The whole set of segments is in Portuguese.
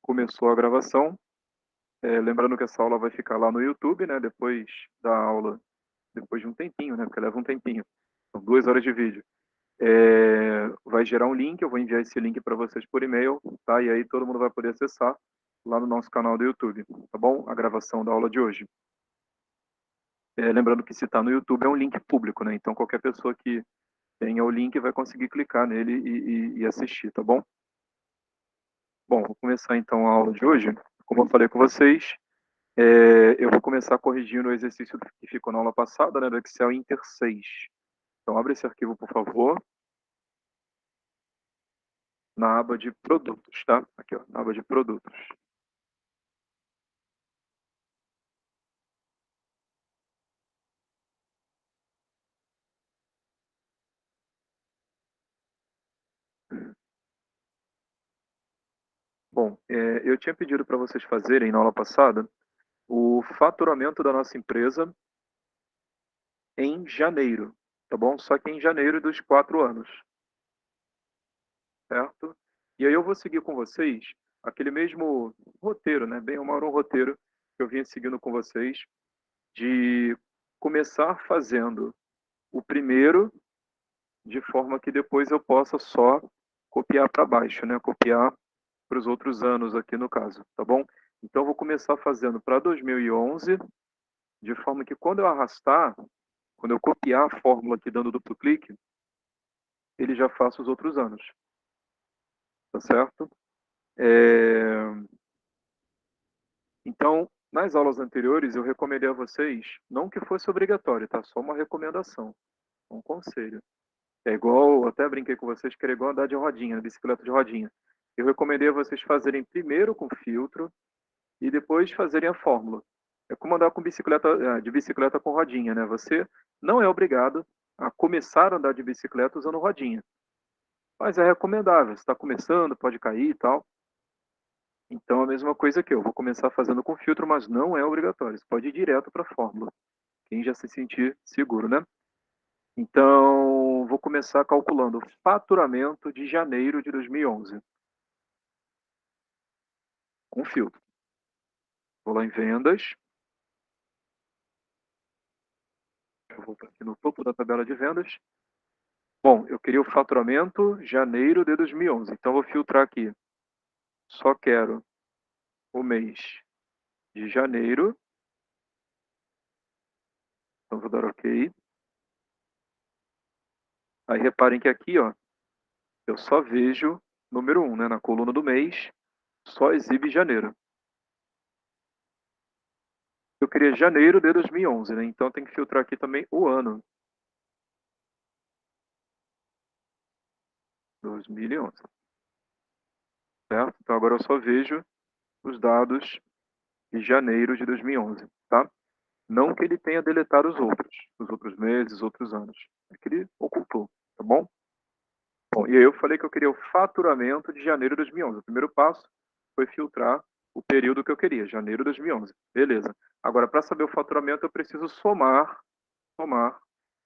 Começou a gravação. Lembrando que essa aula vai ficar lá no YouTube, né? Depois da aula, depois de um tempinho, né? Porque leva um tempinho. São 2 horas de vídeo. Vai gerar um link, eu vou enviar esse link para vocês por e-mail, tá? E aí todo mundo vai poder acessar lá no nosso canal do YouTube, tá bom? A gravação da aula de hoje. Lembrando que se está no YouTube é um link público, né? Então qualquer pessoa que tenha o link vai conseguir clicar nele e assistir, tá bom? Bom, vou começar então a aula de hoje. Como eu falei com vocês, eu vou começar corrigindo o exercício que ficou na aula passada, né, do Excel Inter 6. Então, abre esse arquivo, por favor, na aba de produtos, tá? Aqui, ó, na aba de produtos. Bom, eu tinha pedido para vocês fazerem na aula passada o faturamento da nossa empresa em janeiro, tá bom? Só que em janeiro dos 4 anos, certo? E aí eu vou seguir com vocês aquele mesmo roteiro, né? Bem ou mal um roteiro que eu vinha seguindo com vocês, de começar fazendo o primeiro, de forma que depois eu possa só copiar para baixo, né? Copiar para os outros anos aqui no caso, tá bom? Então eu vou começar fazendo para 2011, de forma que quando eu arrastar, quando eu copiar a fórmula aqui dando duplo clique, ele já faça os outros anos, tá certo? Então, nas aulas anteriores, eu recomendei a vocês, não que fosse obrigatório, tá? Só uma recomendação, um conselho. É igual, até brinquei com vocês, que era igual andar de rodinha, bicicleta de rodinha. Eu recomendei a vocês fazerem primeiro com filtro e depois fazerem a fórmula. É como andar com bicicleta, de bicicleta com rodinha, né? Você não é obrigado a começar a andar de bicicleta usando rodinha. Mas é recomendável, você está começando, pode cair e tal. Então, a mesma coisa que eu vou começar fazendo com filtro, mas não é obrigatório. Você pode ir direto para a fórmula. Quem já se sentir seguro, né? Então, vou começar calculando o faturamento de janeiro de 2011, com filtro. Vou lá em vendas. Eu vou aqui no topo da tabela de vendas. Bom, eu queria o faturamento janeiro de 2011. Então, vou filtrar aqui. Só quero o mês de janeiro. Então, vou dar OK. Aí, reparem que aqui, ó, eu só vejo número 1, né? Na coluna do mês, só exibe janeiro. Eu queria janeiro de 2011, né? Então, tem que filtrar aqui também o ano. 2011. Certo? Então, agora eu só vejo os dados de janeiro de 2011, tá? Não que ele tenha deletado os outros meses, outros anos. É que ele ocultou, tá bom? Bom, e aí eu falei que eu queria o faturamento de janeiro de 2011. O primeiro passo foi filtrar o período que eu queria, janeiro de 2011. Beleza. Agora, para saber o faturamento, eu preciso somar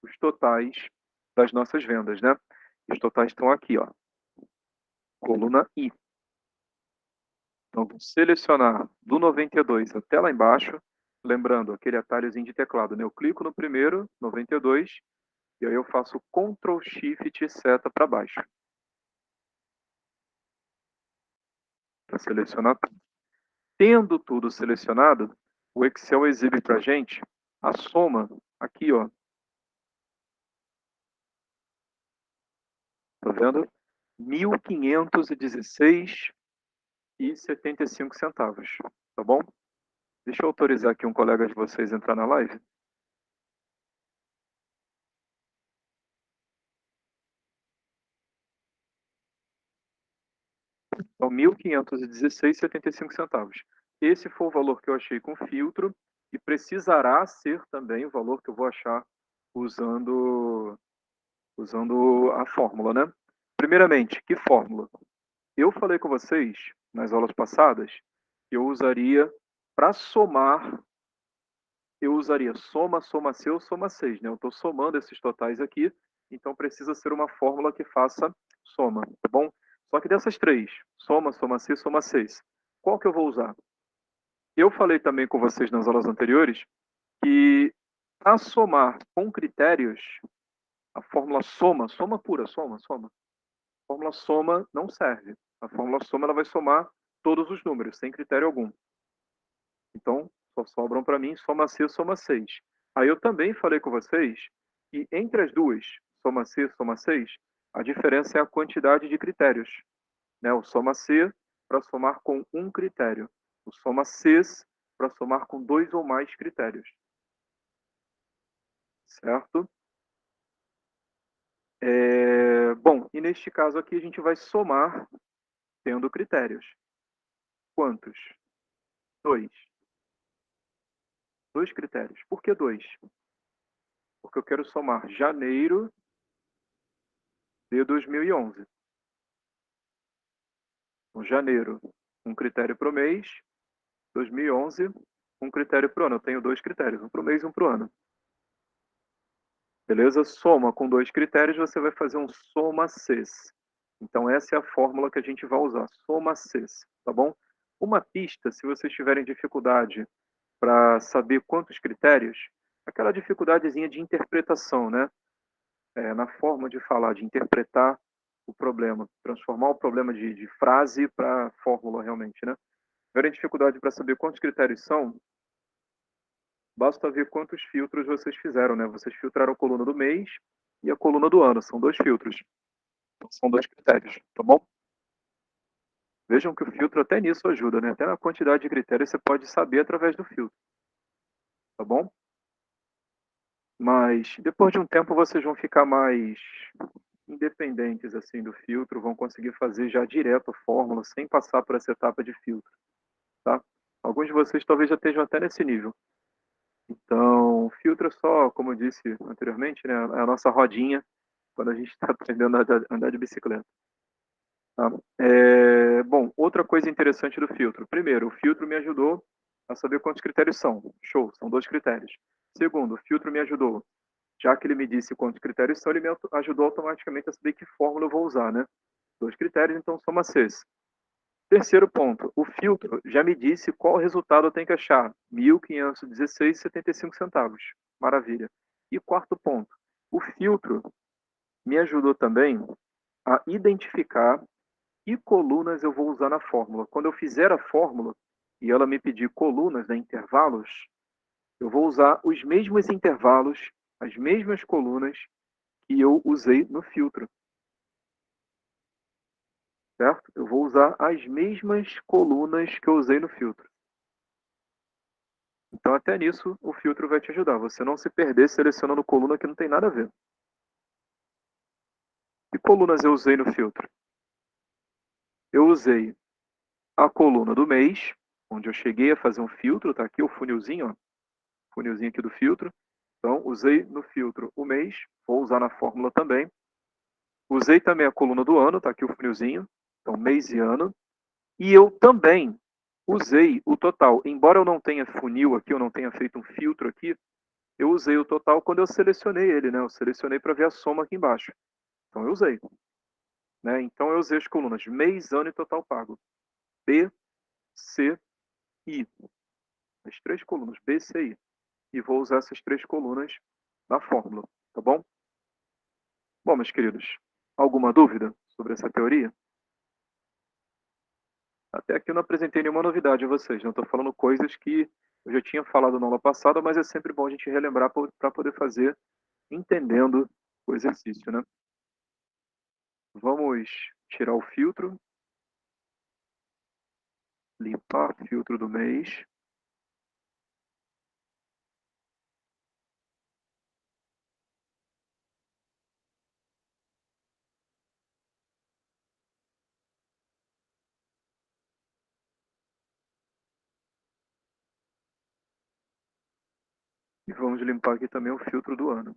os totais das nossas vendas, né? Os totais estão aqui, ó. Coluna I. Então, vou selecionar do 92 até lá embaixo, lembrando aquele atalhozinho de teclado, né? Eu clico no primeiro, 92, e aí eu faço Ctrl Shift e seta para baixo. Para selecionar tudo. Tendo tudo selecionado, o Excel exibe para a gente a soma aqui, ó. Tá vendo? 1.516,75 centavos. Tá bom? Deixa eu autorizar aqui um colega de vocês a entrar na live. Então, 1.516,75 centavos. Esse foi o valor que eu achei com filtro e precisará ser também o valor que eu vou achar usando a fórmula, né? Primeiramente, que fórmula? Eu falei com vocês nas aulas passadas que eu usaria para somar, eu usaria soma, soma seu, soma 6, né? Eu estou somando esses totais aqui, então precisa ser uma fórmula que faça soma, tá bom? Só que dessas três, soma, soma 6, qual que eu vou usar? Eu falei também com vocês nas aulas anteriores que a somar com critérios, a fórmula soma, soma pura, soma. A fórmula soma não serve. A fórmula soma ela vai somar todos os números, sem critério algum. Então, só sobram para mim soma C, soma 6. Aí eu também falei com vocês que entre as duas, soma C, soma 6, a diferença é a quantidade de critérios. Né? O soma C para somar com um critério. O soma Cs para somar com dois ou mais critérios. Certo? Bom, e neste caso aqui a gente vai somar tendo critérios. Quantos? Dois. Dois critérios. Por que dois? Porque eu quero somar janeiro de 2011. Então, janeiro, um critério para o mês. 2011, um critério para o ano. Eu tenho dois critérios, um para o mês e um para o ano. Beleza? Soma com dois critérios, você vai fazer um soma Cs. Então, essa é a fórmula que a gente vai usar, soma Cs, tá bom? Uma pista, se vocês tiverem dificuldade para saber quantos critérios, aquela dificuldadezinha de interpretação, né? Na forma de falar, de interpretar o problema, transformar o problema de frase para fórmula realmente, né? Se tiverem dificuldade para saber quantos critérios são, basta ver quantos filtros vocês fizeram, né? Vocês filtraram a coluna do mês e a coluna do ano, são dois filtros. São dois critérios, tá bom? Vejam que o filtro até nisso ajuda, né? Até na quantidade de critérios você pode saber através do filtro, tá bom? Mas depois de um tempo vocês vão ficar mais independentes assim do filtro, vão conseguir fazer já direto a fórmula sem passar por essa etapa de filtro, tá? Alguns de vocês talvez já estejam até nesse nível. Então, filtro é só, como eu disse anteriormente, né, é a nossa rodinha quando a gente está aprendendo a andar de bicicleta. Tá? Bom, outra coisa interessante do filtro. Primeiro, o filtro me ajudou a saber quantos critérios são. Show, são dois critérios. Segundo, o filtro me ajudou, já que ele me disse quantos critérios são, ele me ajudou automaticamente a saber que fórmula eu vou usar, né? Dois critérios, então soma Cs. Terceiro ponto, o filtro já me disse qual resultado eu tenho que achar. 1.516,75 centavos. Maravilha. E quarto ponto, o filtro me ajudou também a identificar que colunas eu vou usar na fórmula. Quando eu fizer a fórmula e ela me pedir colunas, né, intervalos, eu vou usar os mesmos intervalos, as mesmas colunas que eu usei no filtro. Certo? Eu vou usar as mesmas colunas que eu usei no filtro. Então, até nisso, o filtro vai te ajudar. Você não se perder selecionando coluna que não tem nada a ver. Que colunas eu usei no filtro? Eu usei a coluna do mês, onde eu cheguei a fazer um filtro, tá aqui o funilzinho, ó, funilzinho aqui do filtro. Então, usei no filtro o mês, vou usar na fórmula também. Usei também a coluna do ano, tá aqui o funilzinho, então mês e ano. E eu também usei o total. Embora eu não tenha funil aqui, eu não tenha feito um filtro aqui, eu usei o total quando eu selecionei ele, né? Eu selecionei para ver a soma aqui embaixo. Então eu usei. Né? Então eu usei as colunas mês, ano e total pago. B, C, I. As três colunas, B, C, I. E vou usar essas três colunas na fórmula, tá bom? Bom, meus queridos, alguma dúvida sobre essa teoria? Até aqui eu não apresentei nenhuma novidade a vocês, não estou falando coisas que eu já tinha falado na aula passada, mas é sempre bom a gente relembrar para poder fazer entendendo o exercício, né? Vamos tirar o filtro, limpar o filtro do mês. E vamos limpar aqui também o filtro do ano.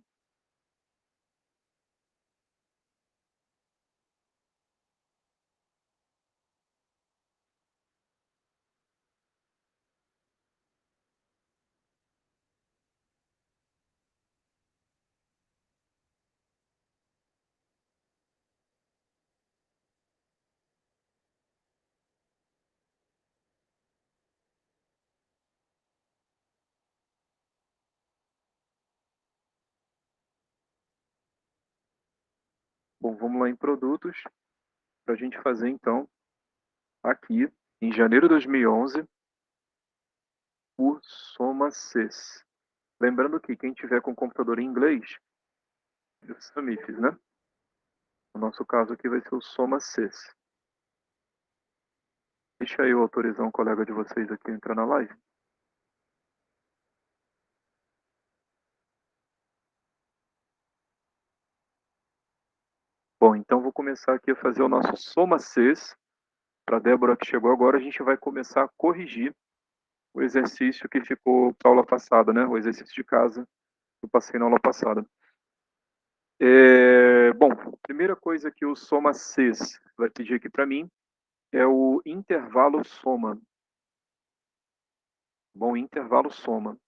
Bom, vamos lá em produtos, para a gente fazer então, aqui, em janeiro de 2011, o Soma CES. Lembrando que quem tiver com computador em inglês, os Samifs, né? No nosso caso aqui vai ser o Soma CES. Deixa eu autorizar um colega de vocês aqui a entrar na live. Bom, então vou começar aqui a fazer o nosso Soma CES. Para a Débora que chegou agora, a gente vai começar a corrigir o exercício que ficou para a aula passada, né? O exercício de casa que eu passei na aula passada. Bom, a primeira coisa que o Soma CES vai pedir aqui para mim é o intervalo soma. Bom, intervalo soma.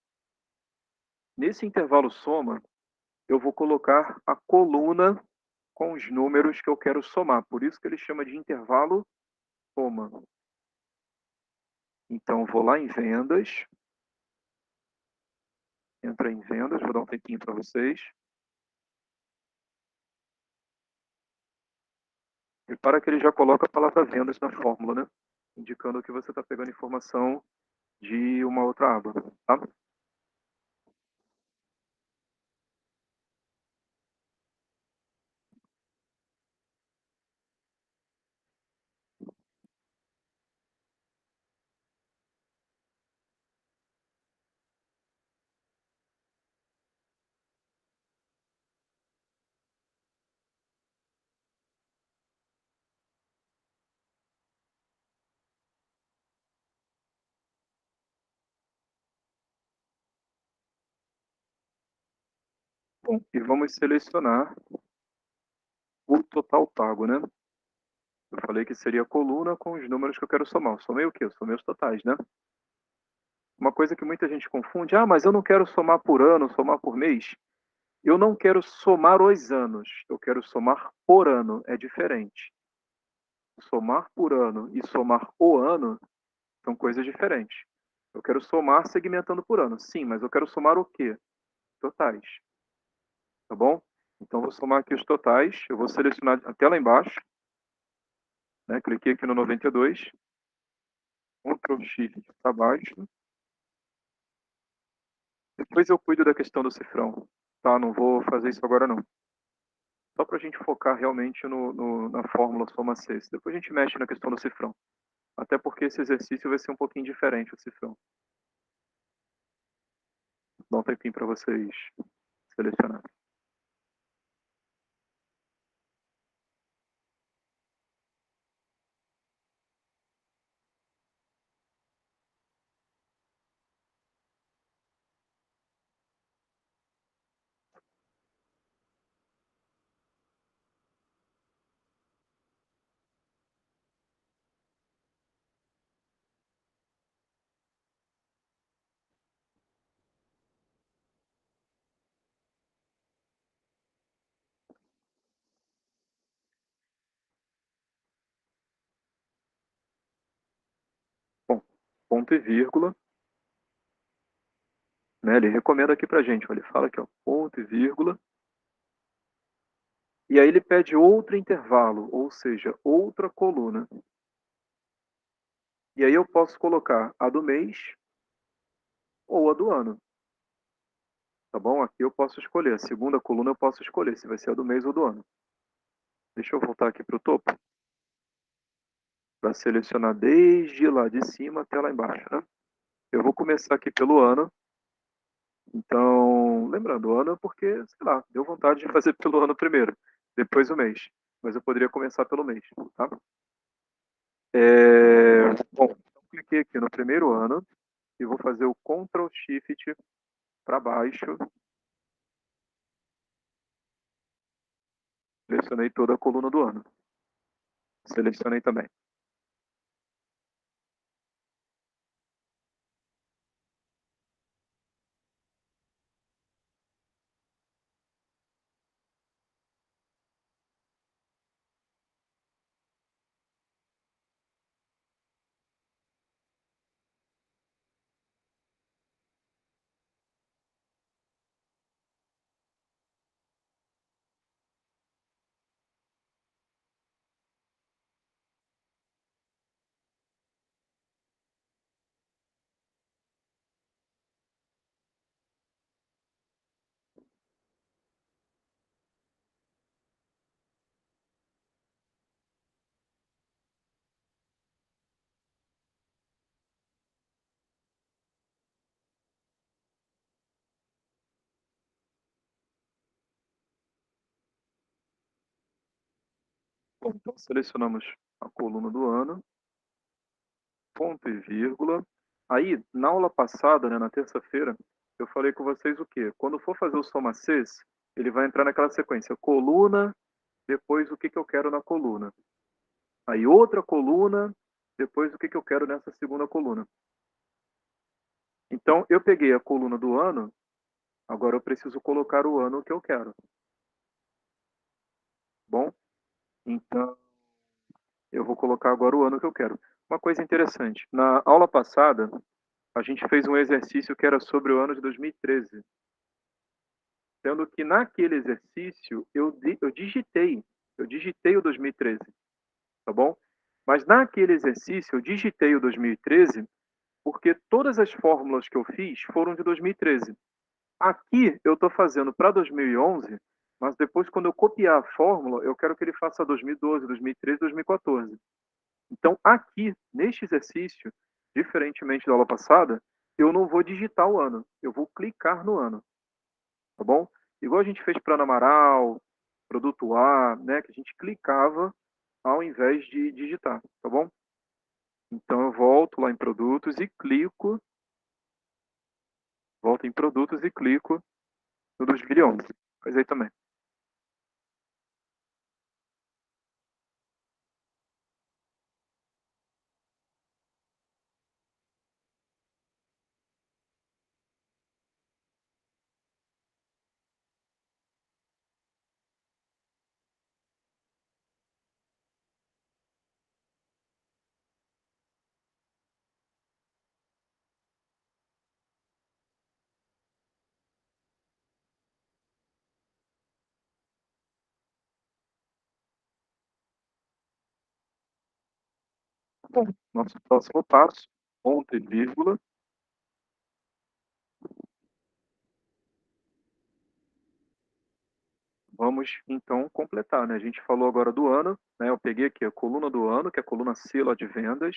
Nesse intervalo soma, eu vou colocar a coluna com os números que eu quero somar. Por isso que ele chama de intervalo soma. Então, vou lá em vendas. Entra em vendas, vou dar um tempinho para vocês. Repara que ele já coloca a palavra vendas na fórmula, né? Indicando que você está pegando informação de uma outra aba, tá? Bom, e vamos selecionar o total pago, né? Eu falei que seria a coluna com os números que eu quero somar. Eu somei o quê? Eu somei os totais, né? Uma coisa que muita gente confunde, mas eu não quero somar por ano, somar por mês. Eu não quero somar os anos, eu quero somar por ano, é diferente. Somar por ano e somar o ano são coisas diferentes. Eu quero somar segmentando por ano, sim, mas eu quero somar o quê? Totais, tá bom? Então, vou somar aqui os totais, eu vou selecionar até lá embaixo, né? Cliquei aqui no 92, Ctrl Shift para baixo. Depois eu cuido da questão do cifrão, tá? Não vou fazer isso agora não. Só para a gente focar realmente na fórmula soma 6. Depois a gente mexe na questão do cifrão. Até porque esse exercício vai ser um pouquinho diferente, o cifrão. Dá um tempinho para vocês selecionarem. Bom, ponto e vírgula. Né, ele recomenda aqui para a gente. Ele fala aqui, ó, ponto e vírgula. E aí ele pede outro intervalo, ou seja, outra coluna. E aí eu posso colocar a do mês ou a do ano. Tá bom? Aqui eu posso escolher. A segunda coluna eu posso escolher se vai ser a do mês ou do ano. Deixa eu voltar aqui para o topo. Para selecionar desde lá de cima até lá embaixo, né? Eu vou começar aqui pelo ano. Então, lembrando, o ano é porque, sei lá, deu vontade de fazer pelo ano primeiro, depois o mês. Mas eu poderia começar pelo mês, tá? Bom, então cliquei aqui no primeiro ano e vou fazer o Ctrl Shift para baixo. Selecionei toda a coluna do ano. Selecionei também. Bom, então selecionamos a coluna do ano, ponto e vírgula. Aí, na aula passada, né, na terça-feira, eu falei com vocês o quê? Quando for fazer o soma Cs, ele vai entrar naquela sequência, coluna, depois o que, que eu quero na coluna. Aí outra coluna, depois o que, que eu quero nessa segunda coluna. Então, eu peguei a coluna do ano, agora eu preciso colocar o ano que eu quero. Bom, então eu vou colocar agora o ano que eu quero. Uma coisa interessante, na aula passada, a gente fez um exercício que era sobre o ano de 2013, sendo que naquele exercício eu digitei o 2013, tá bom? Mas naquele exercício eu digitei o 2013 porque todas as fórmulas que eu fiz foram de 2013. Aqui eu estou fazendo para 2011, mas depois quando eu copiar a fórmula, eu quero que ele faça 2012, 2013, 2014. Então aqui, neste exercício, diferentemente da aula passada, eu não vou digitar o ano, eu vou clicar no ano, tá bom? Igual a gente fez para Ana Amaral, produto A, né, que a gente clicava ao invés de digitar, tá bom? Então eu volto lá em produtos e clico, volto em produtos e clico no 2011. Faz aí também. Bom, nosso próximo passo, ponto e vírgula. Vamos então completar, né? A gente falou agora do ano, né? Eu peguei aqui a coluna do ano, que é a coluna C lá de vendas,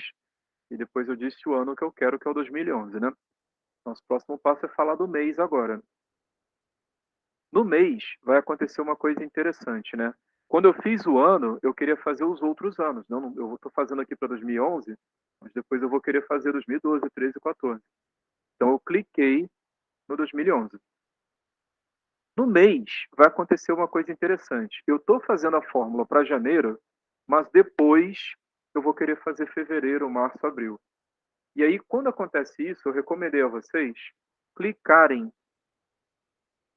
e depois eu disse o ano que eu quero, que é o 2011, né? Nosso próximo passo é falar do mês agora. No mês vai acontecer uma coisa interessante, né? Quando eu fiz o ano, eu queria fazer os outros anos. Não, eu estou fazendo aqui para 2011, mas depois eu vou querer fazer 2012, 13 e 14. Então eu cliquei no 2011. No mês, vai acontecer uma coisa interessante. Eu estou fazendo a fórmula para janeiro, mas depois eu vou querer fazer fevereiro, março, abril. E aí, quando acontece isso, eu recomendei a vocês clicarem,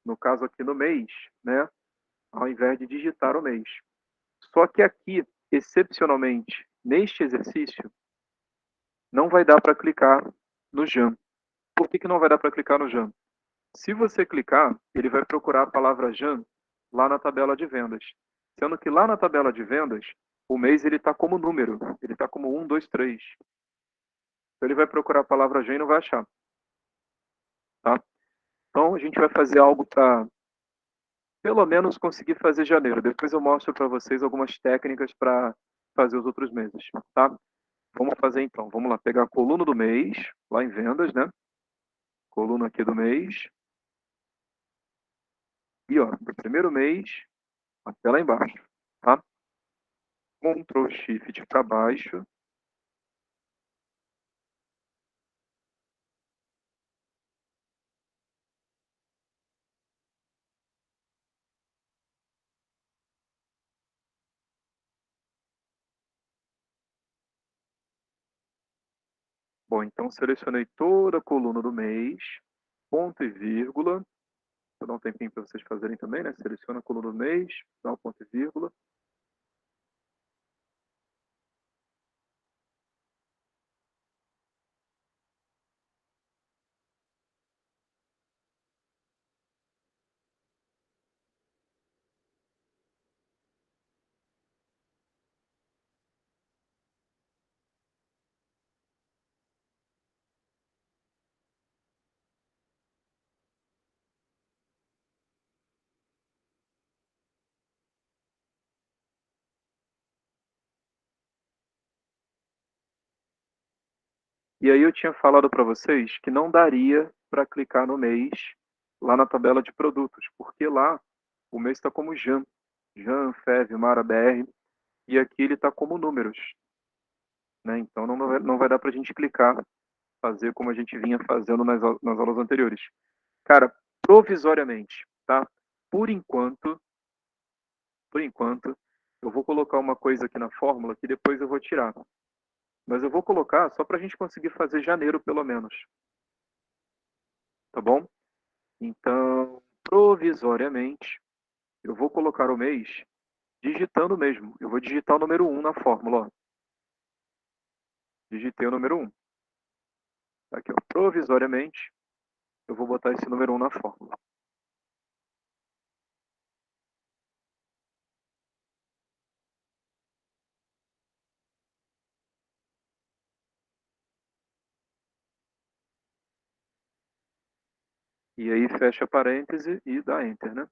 no caso aqui no mês, né, ao invés de digitar o mês. Só que aqui, excepcionalmente, neste exercício, não vai dar para clicar no JAM. Por que, que não vai dar para clicar no JAM? Se você clicar, ele vai procurar a palavra JAM lá na tabela de vendas. Sendo que lá na tabela de vendas, o mês ele está como número, ele está como 1, 2, 3. Então ele vai procurar a palavra JAM e não vai achar. Tá? Então a gente vai fazer algo para pelo menos conseguir fazer janeiro. Depois eu mostro para vocês algumas técnicas para fazer os outros meses. Tá? Vamos fazer então. Vamos lá, pegar a coluna do mês, lá em vendas, né? Coluna aqui do mês. E ó, do primeiro mês até lá embaixo. Tá? Ctrl Shift para baixo. Bom, então selecionei toda a coluna do mês, ponto e vírgula. Vou dar um tempinho para vocês fazerem também, né? Seleciona a coluna do mês, dá um ponto e vírgula. E aí eu tinha falado para vocês que não daria para clicar no mês lá na tabela de produtos, porque lá o mês está como JAM. JAM, FEV, MARA, BR. e aqui ele está como números, né? Então não vai dar para a gente clicar, fazer como a gente vinha fazendo nas aulas anteriores. Cara, provisoriamente, tá? Por enquanto, eu vou colocar uma coisa aqui na fórmula que depois eu vou tirar. Mas eu vou colocar só para a gente conseguir fazer janeiro, pelo menos. Tá bom? Então, provisoriamente, eu vou colocar o mês digitando mesmo. Eu vou digitar o número 1 na fórmula. Ó. Digitei o número 1. Tá aqui, ó. Provisoriamente, eu vou botar esse número 1 na fórmula. E aí fecha parêntese e dá Enter, né?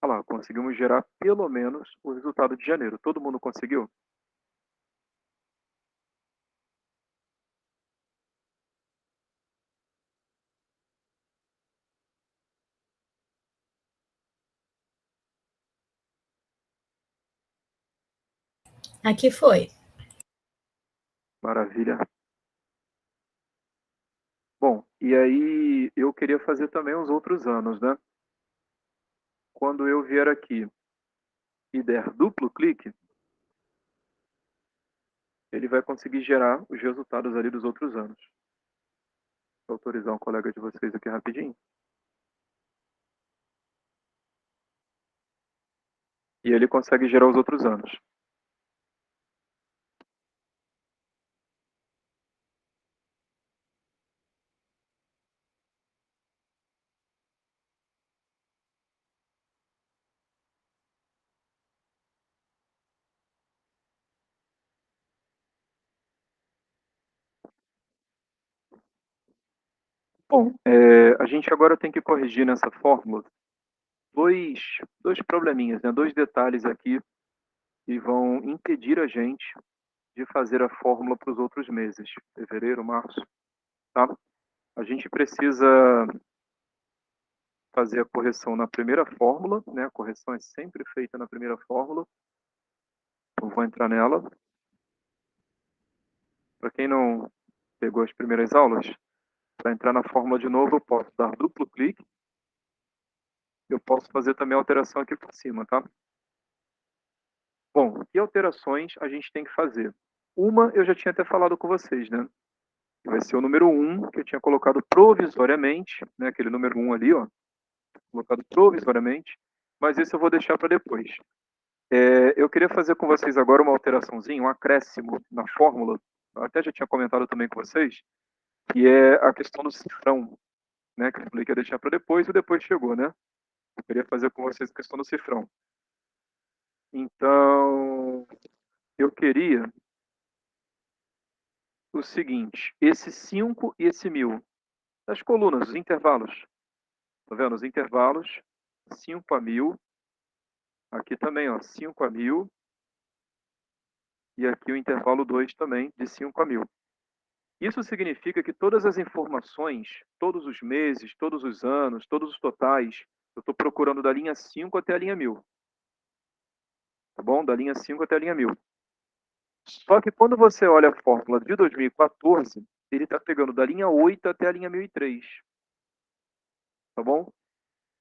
Olha lá, conseguimos gerar pelo menos o resultado de janeiro. Todo mundo conseguiu? Aqui foi. Maravilha. Bom, e aí eu queria fazer também os outros anos, né? Quando eu vier aqui e der duplo clique, ele vai conseguir gerar os resultados ali dos outros anos. Vou autorizar um colega de vocês aqui rapidinho. E ele consegue gerar os outros anos. Bom, a gente agora tem que corrigir nessa fórmula dois probleminhas, né? Dois detalhes aqui que vão impedir a gente de fazer a fórmula para os outros meses, fevereiro, março, tá? A gente precisa fazer a correção na primeira fórmula, né? A correção é sempre feita na primeira fórmula. Então, vou entrar nela. Para quem não pegou as primeiras aulas, para entrar na fórmula de novo, eu posso dar duplo clique. Eu posso fazer também a alteração aqui por cima, tá? Bom, que alterações a gente tem que fazer? Uma eu já tinha até falado com vocês, né? Vai ser o número 1, que eu tinha colocado provisoriamente, né? Aquele número 1 ali, ó. Colocado provisoriamente. Mas esse eu vou deixar para depois. Eu queria fazer com vocês agora uma alteraçãozinha, um acréscimo na fórmula. Eu até já tinha comentado também com vocês, que é a questão do cifrão, né? Que eu falei que ia deixar para depois e depois chegou, né? Eu queria fazer com vocês a questão do cifrão. Então, eu queria o seguinte, esse 5 e esse 1000, as colunas, os intervalos, tá vendo? Os intervalos, 5 a 1000, aqui também, ó, 5 a 1000, e aqui o intervalo 2 também, de 5 a 1000. Isso significa que todas as informações, todos os meses, todos os anos, todos os totais, eu estou procurando da linha 5 até a linha 1000, tá bom? Da linha 5 até a linha 1000. Só que quando você olha a fórmula de 2014, ele está pegando da linha 8 até a linha 1003, tá bom?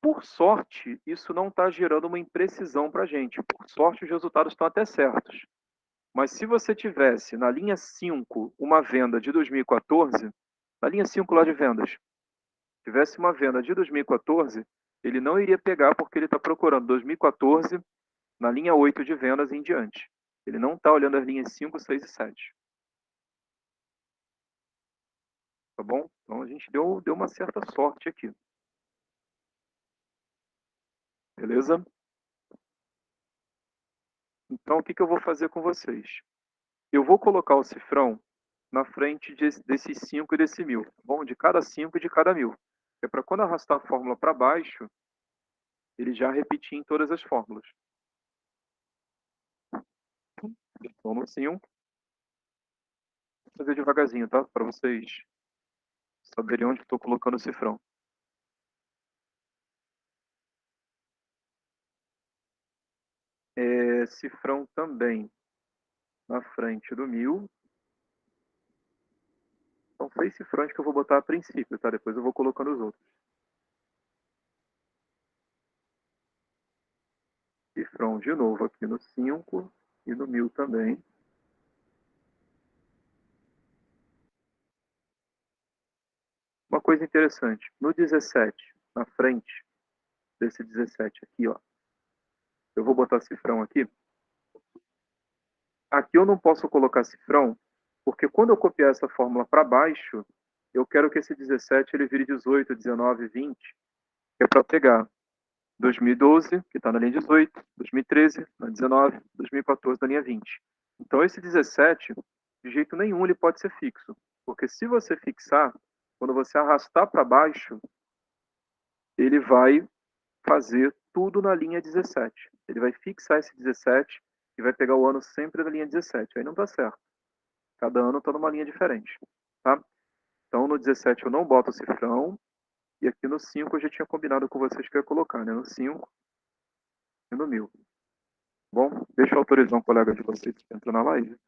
Por sorte, isso não está gerando uma imprecisão para a gente. Por sorte, os resultados estão até certos. Mas se você tivesse na linha 5 uma venda de 2014, na linha 5 lá de vendas, tivesse uma venda de 2014, ele não iria pegar porque ele está procurando 2014 na linha 8 de vendas e em diante. Ele não está olhando as linhas 5, 6 e 7. Tá bom? Então a gente deu uma certa sorte aqui. Beleza? Então o que eu vou fazer com vocês? Eu vou colocar o cifrão na frente desses 5 e desse 1000. Tá bom? De cada 5 e de cada 1000. É para quando arrastar a fórmula para baixo, ele já repetir em todas as fórmulas. Então no 5, vou fazer devagarzinho, tá? Para vocês saberem onde estou colocando o cifrão. cifrão também na frente do 1000. São 6 cifrões que eu vou botar a princípio, tá? Depois eu vou colocando os outros. Cifrão de novo aqui no 5 e no 1000 também. Uma coisa interessante, no 17, na frente desse 17 aqui, ó, eu vou botar cifrão aqui. Aqui eu não posso colocar cifrão, porque quando eu copiar essa fórmula para baixo, eu quero que esse 17 ele vire 18, 19, 20, que é para pegar 2012, que está na linha 18, 2013, na 19, 2014, na linha 20. Então, esse 17, de jeito nenhum, ele pode ser fixo. Porque se você fixar, quando você arrastar para baixo, ele vai fazer tudo na linha 17. Ele vai fixar esse 17 e vai pegar o ano sempre na linha 17. Aí não dá certo. Cada ano está numa linha diferente. Tá? Então, no 17 eu não boto o cifrão. E aqui no 5 eu já tinha combinado com vocês que eu ia colocar, né? No 5 e no 1000. Bom, deixa eu autorizar um colega de vocês que entra na live.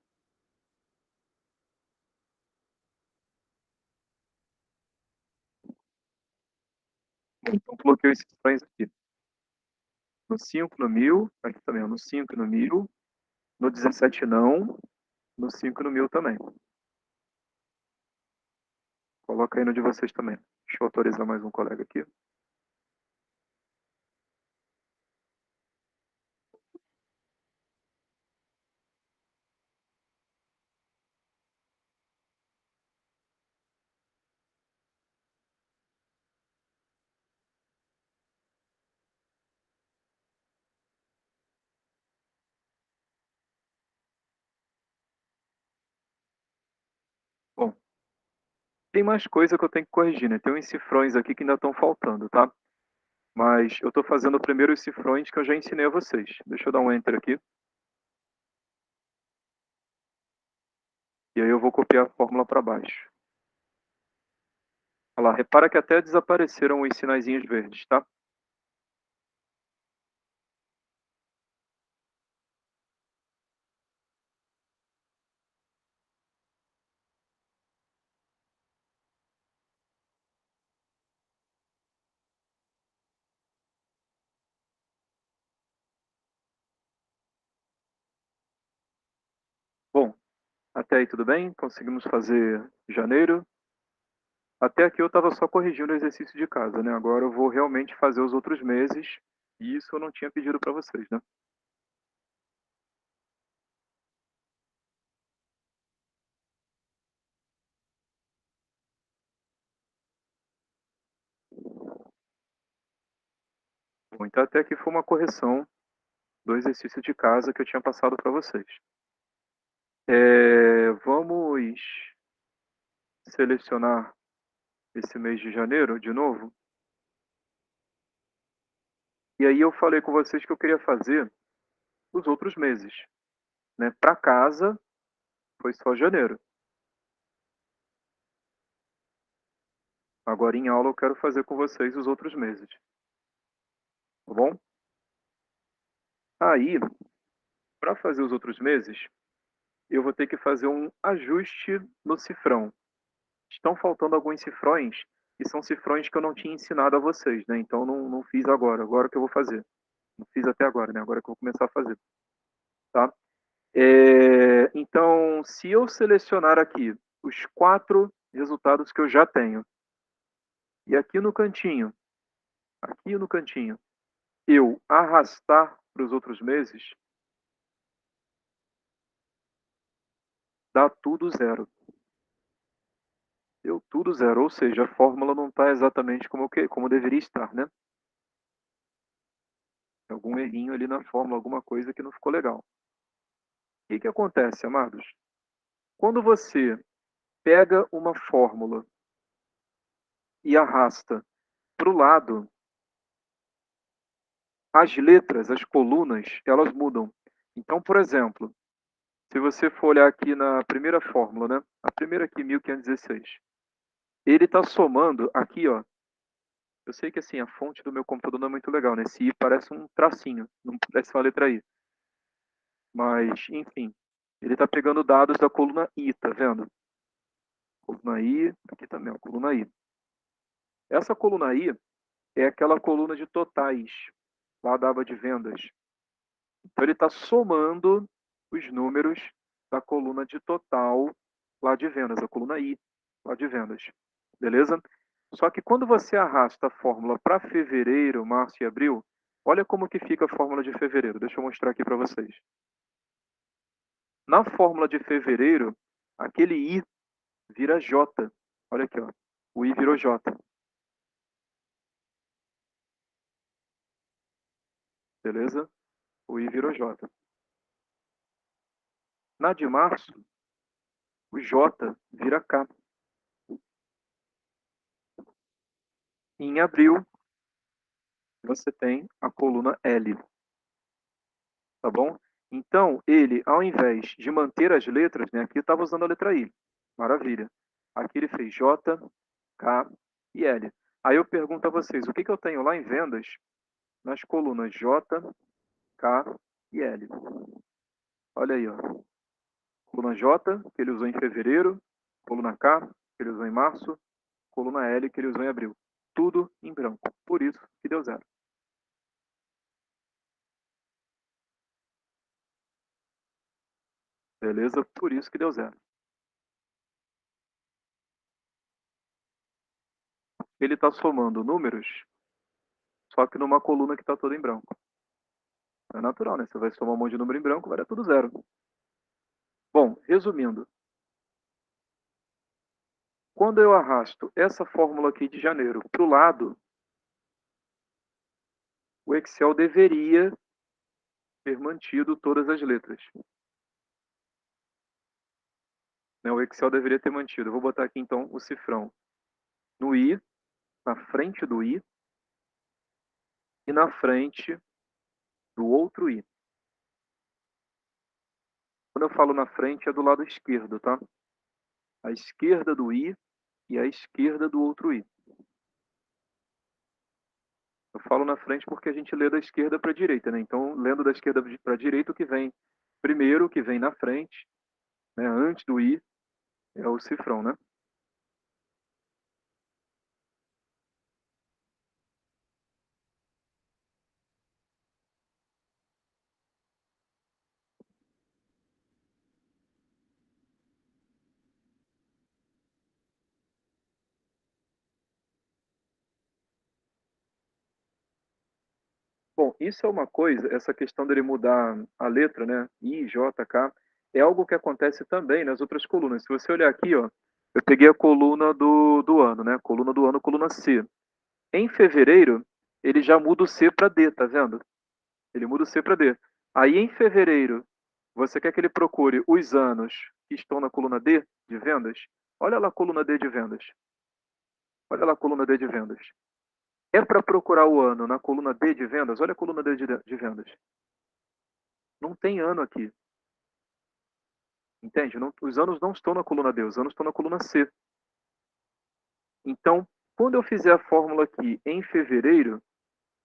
Então, coloquei esses cifrões aqui. No 5, no 1000, aqui também, no 5 e no 1000. No 17 não, no 5 e no 1000 também. Coloca aí no de vocês também. Deixa eu autorizar mais um colega aqui. Bom, tem mais coisa que eu tenho que corrigir, né? Tem uns cifrões aqui que ainda estão faltando, tá? Mas eu estou fazendo primeiro os cifrões que eu já ensinei a vocês. Deixa eu dar um Enter aqui. E aí eu vou copiar a fórmula para baixo. Olha lá, repara que até desapareceram os sinaizinhos verdes, tá? Bom, até aí tudo bem? Conseguimos fazer janeiro. Até aqui eu estava só corrigindo o exercício de casa, né? Agora eu vou realmente fazer os outros meses. E isso eu não tinha pedido para vocês, né? Bom, então até aqui foi uma correção do exercício de casa que eu tinha passado para vocês. Vamos selecionar esse mês de janeiro de novo. E aí eu falei com vocês que eu queria fazer os outros meses, né? Para casa foi só janeiro. Agora em aula eu quero fazer com vocês os outros meses. Tá bom? Aí, para fazer os outros meses, eu vou ter que fazer um ajuste no cifrão. Estão faltando alguns cifrões, e são cifrões que eu não tinha ensinado a vocês, né? Então não fiz agora que eu vou fazer. Não fiz até agora, né? Agora que eu vou começar a fazer. Tá? Então, se eu selecionar aqui os 4 resultados que eu já tenho, e aqui no cantinho, eu arrastar para os outros meses, dá tudo zero. Deu tudo zero, ou seja, a fórmula não está exatamente como deveria estar, né? Algum errinho ali na fórmula, alguma coisa que não ficou legal. O que acontece, amados? Quando você pega uma fórmula e arrasta para o lado, as letras, as colunas, elas mudam. Então, por exemplo, se você for olhar aqui na primeira fórmula, né? A primeira aqui, 1516. Ele está somando aqui, ó. Eu sei que assim, a fonte do meu computador não é muito legal, né? Esse I parece um tracinho, não parece uma letra I. Mas, enfim, ele está pegando dados da coluna I, tá vendo? Coluna I, aqui também, ó, coluna I. Essa coluna I é aquela coluna de totais, lá da aba de vendas. Então, ele está somando os números da coluna de total lá de vendas, a coluna I, lá de vendas. Beleza? Só que quando você arrasta a fórmula para fevereiro, março e abril, olha como que fica a fórmula de fevereiro. Deixa eu mostrar aqui para vocês. Na fórmula de fevereiro, aquele I vira J. Olha aqui, ó. O I virou J. Beleza? O I virou J. Na de março, o J vira K. Em abril, você tem a coluna L. Tá bom? Então, ele, ao invés de manter as letras, né, aqui estava usando a letra I. Maravilha. Aqui ele fez J, K e L. Aí eu pergunto a vocês, o que, que eu tenho lá em vendas nas colunas J, K e L? Olha aí, ó. Coluna J, que ele usou em fevereiro, coluna K, que ele usou em março, coluna L, que ele usou em abril. Tudo em branco. Por isso que deu zero. Beleza? Por isso que deu zero. Ele está somando números, só que numa coluna que está toda em branco. É natural, né? Você vai somar um monte de número em branco, vai dar tudo zero. Bom, resumindo. Quando eu arrasto essa fórmula aqui de janeiro para o lado, o Excel deveria ter mantido todas as letras. O Excel deveria ter mantido. Eu vou botar aqui, então, o cifrão no I, na frente do I, e na frente do outro I. Quando eu falo na frente, é do lado esquerdo, tá? A esquerda do I e a esquerda do outro I. Eu falo na frente porque a gente lê da esquerda para a direita, né? Então, lendo da esquerda para a direita, o que vem primeiro, o que vem na frente, né, antes do I, é o cifrão, né? Bom, isso é uma coisa, essa questão dele mudar a letra, né? I, J, K, é algo que acontece também nas outras colunas. Se você olhar aqui, ó, eu peguei a coluna do ano, né? Coluna do ano, coluna C. Em fevereiro, ele já muda o C para D, tá vendo? Ele muda o C para D. Aí em fevereiro, você quer que ele procure os anos que estão na coluna D de vendas? Olha lá a coluna D de vendas. Olha lá a coluna D de vendas. É para procurar o ano na coluna D de vendas? Olha a coluna D de vendas. Não tem ano aqui. Entende? Não, os anos não estão na coluna D, os anos estão na coluna C. Então, quando eu fizer a fórmula aqui em fevereiro,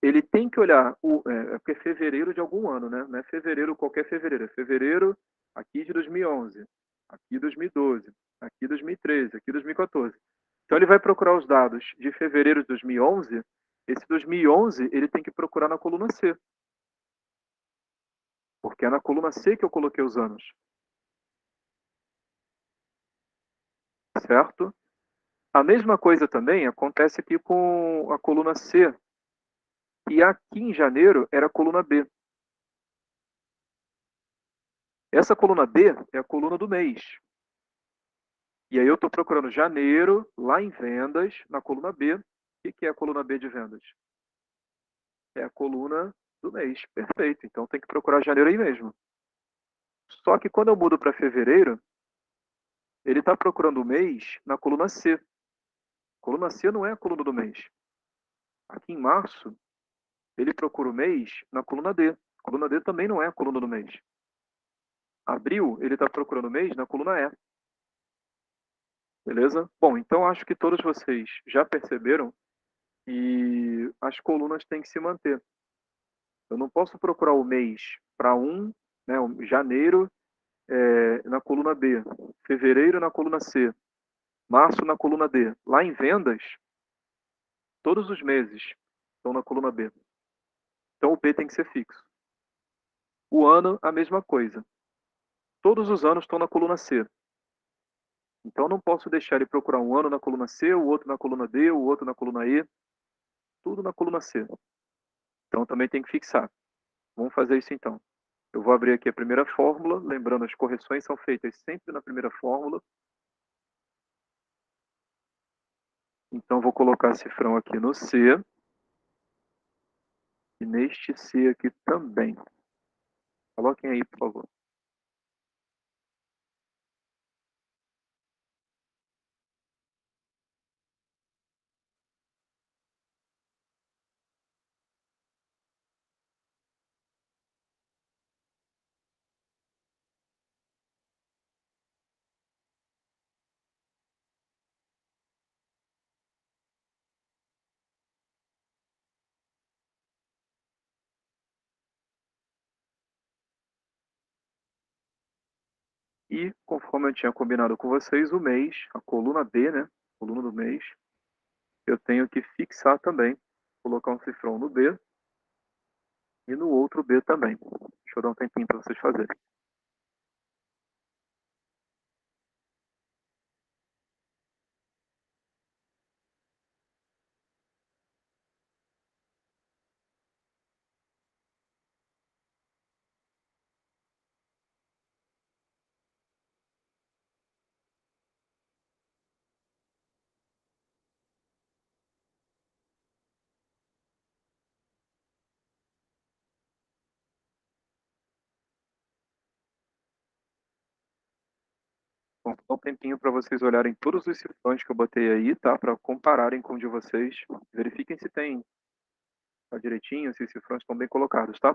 ele tem que olhar, porque é fevereiro de algum ano, né? Não é fevereiro, qualquer fevereiro. É fevereiro aqui de 2011, aqui 2012, aqui 2013, aqui 2014. Então, ele vai procurar os dados de fevereiro de 2011. Esse 2011, ele tem que procurar na coluna C. Porque é na coluna C que eu coloquei os anos. Certo? A mesma coisa também acontece aqui com a coluna C, e aqui em janeiro era a coluna B. Essa coluna B é a coluna do mês. E aí eu estou procurando janeiro, lá em vendas, na coluna B. O que é a coluna B de vendas? É a coluna do mês. Perfeito. Então tem que procurar janeiro aí mesmo. Só que quando eu mudo para fevereiro, ele está procurando o mês na coluna C. A coluna C não é a coluna do mês. Aqui em março, ele procura o mês na coluna D. A coluna D também não é a coluna do mês. Abril, ele está procurando o mês na coluna E. Beleza? Bom, então acho que todos vocês já perceberam que as colunas têm que se manter. Eu não posso procurar o mês para um né? Janeiro na coluna B, fevereiro na coluna C, março na coluna D. Lá em vendas, todos os meses estão na coluna B. Então o B tem que ser fixo. O ano, a mesma coisa. Todos os anos estão na coluna C. Então não posso deixar ele procurar um ano na coluna C, o outro na coluna D, o outro na coluna E, tudo na coluna C. Então também tem que fixar. Vamos fazer isso então. Eu vou abrir aqui a primeira fórmula, lembrando, as correções são feitas sempre na primeira fórmula. Então vou colocar cifrão aqui no C. E neste C aqui também. Coloquem aí, por favor. E, conforme eu tinha combinado com vocês, o mês, a coluna B, né? Coluna do mês, eu tenho que fixar também. Colocar um cifrão no B e no outro B também. Deixa eu dar um tempinho para vocês fazerem. Bom, vou dar um tempinho para vocês olharem todos os cifrões que eu botei aí, tá? Para compararem com o de vocês. Verifiquem se tem, tá direitinho, se os cifrões estão bem colocados, tá?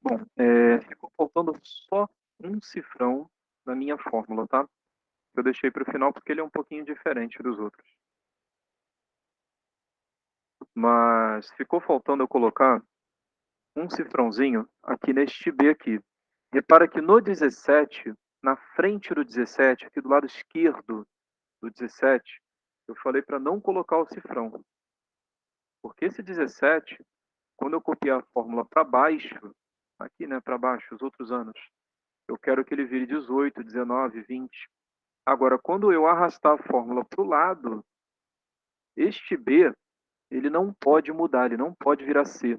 Bom, ficou faltando só um cifrão na minha fórmula, tá? Eu deixei para o final porque ele é um pouquinho diferente dos outros. Mas ficou faltando eu colocar um cifrãozinho aqui neste B aqui. Repara que no 17, na frente do 17, aqui do lado esquerdo do 17, eu falei para não colocar o cifrão. Porque esse 17, quando eu copiar a fórmula para baixo, aqui, né, para baixo, os outros anos, eu quero que ele vire 18, 19, 20. Agora, quando eu arrastar a fórmula para o lado, este B, ele não pode mudar, ele não pode virar C.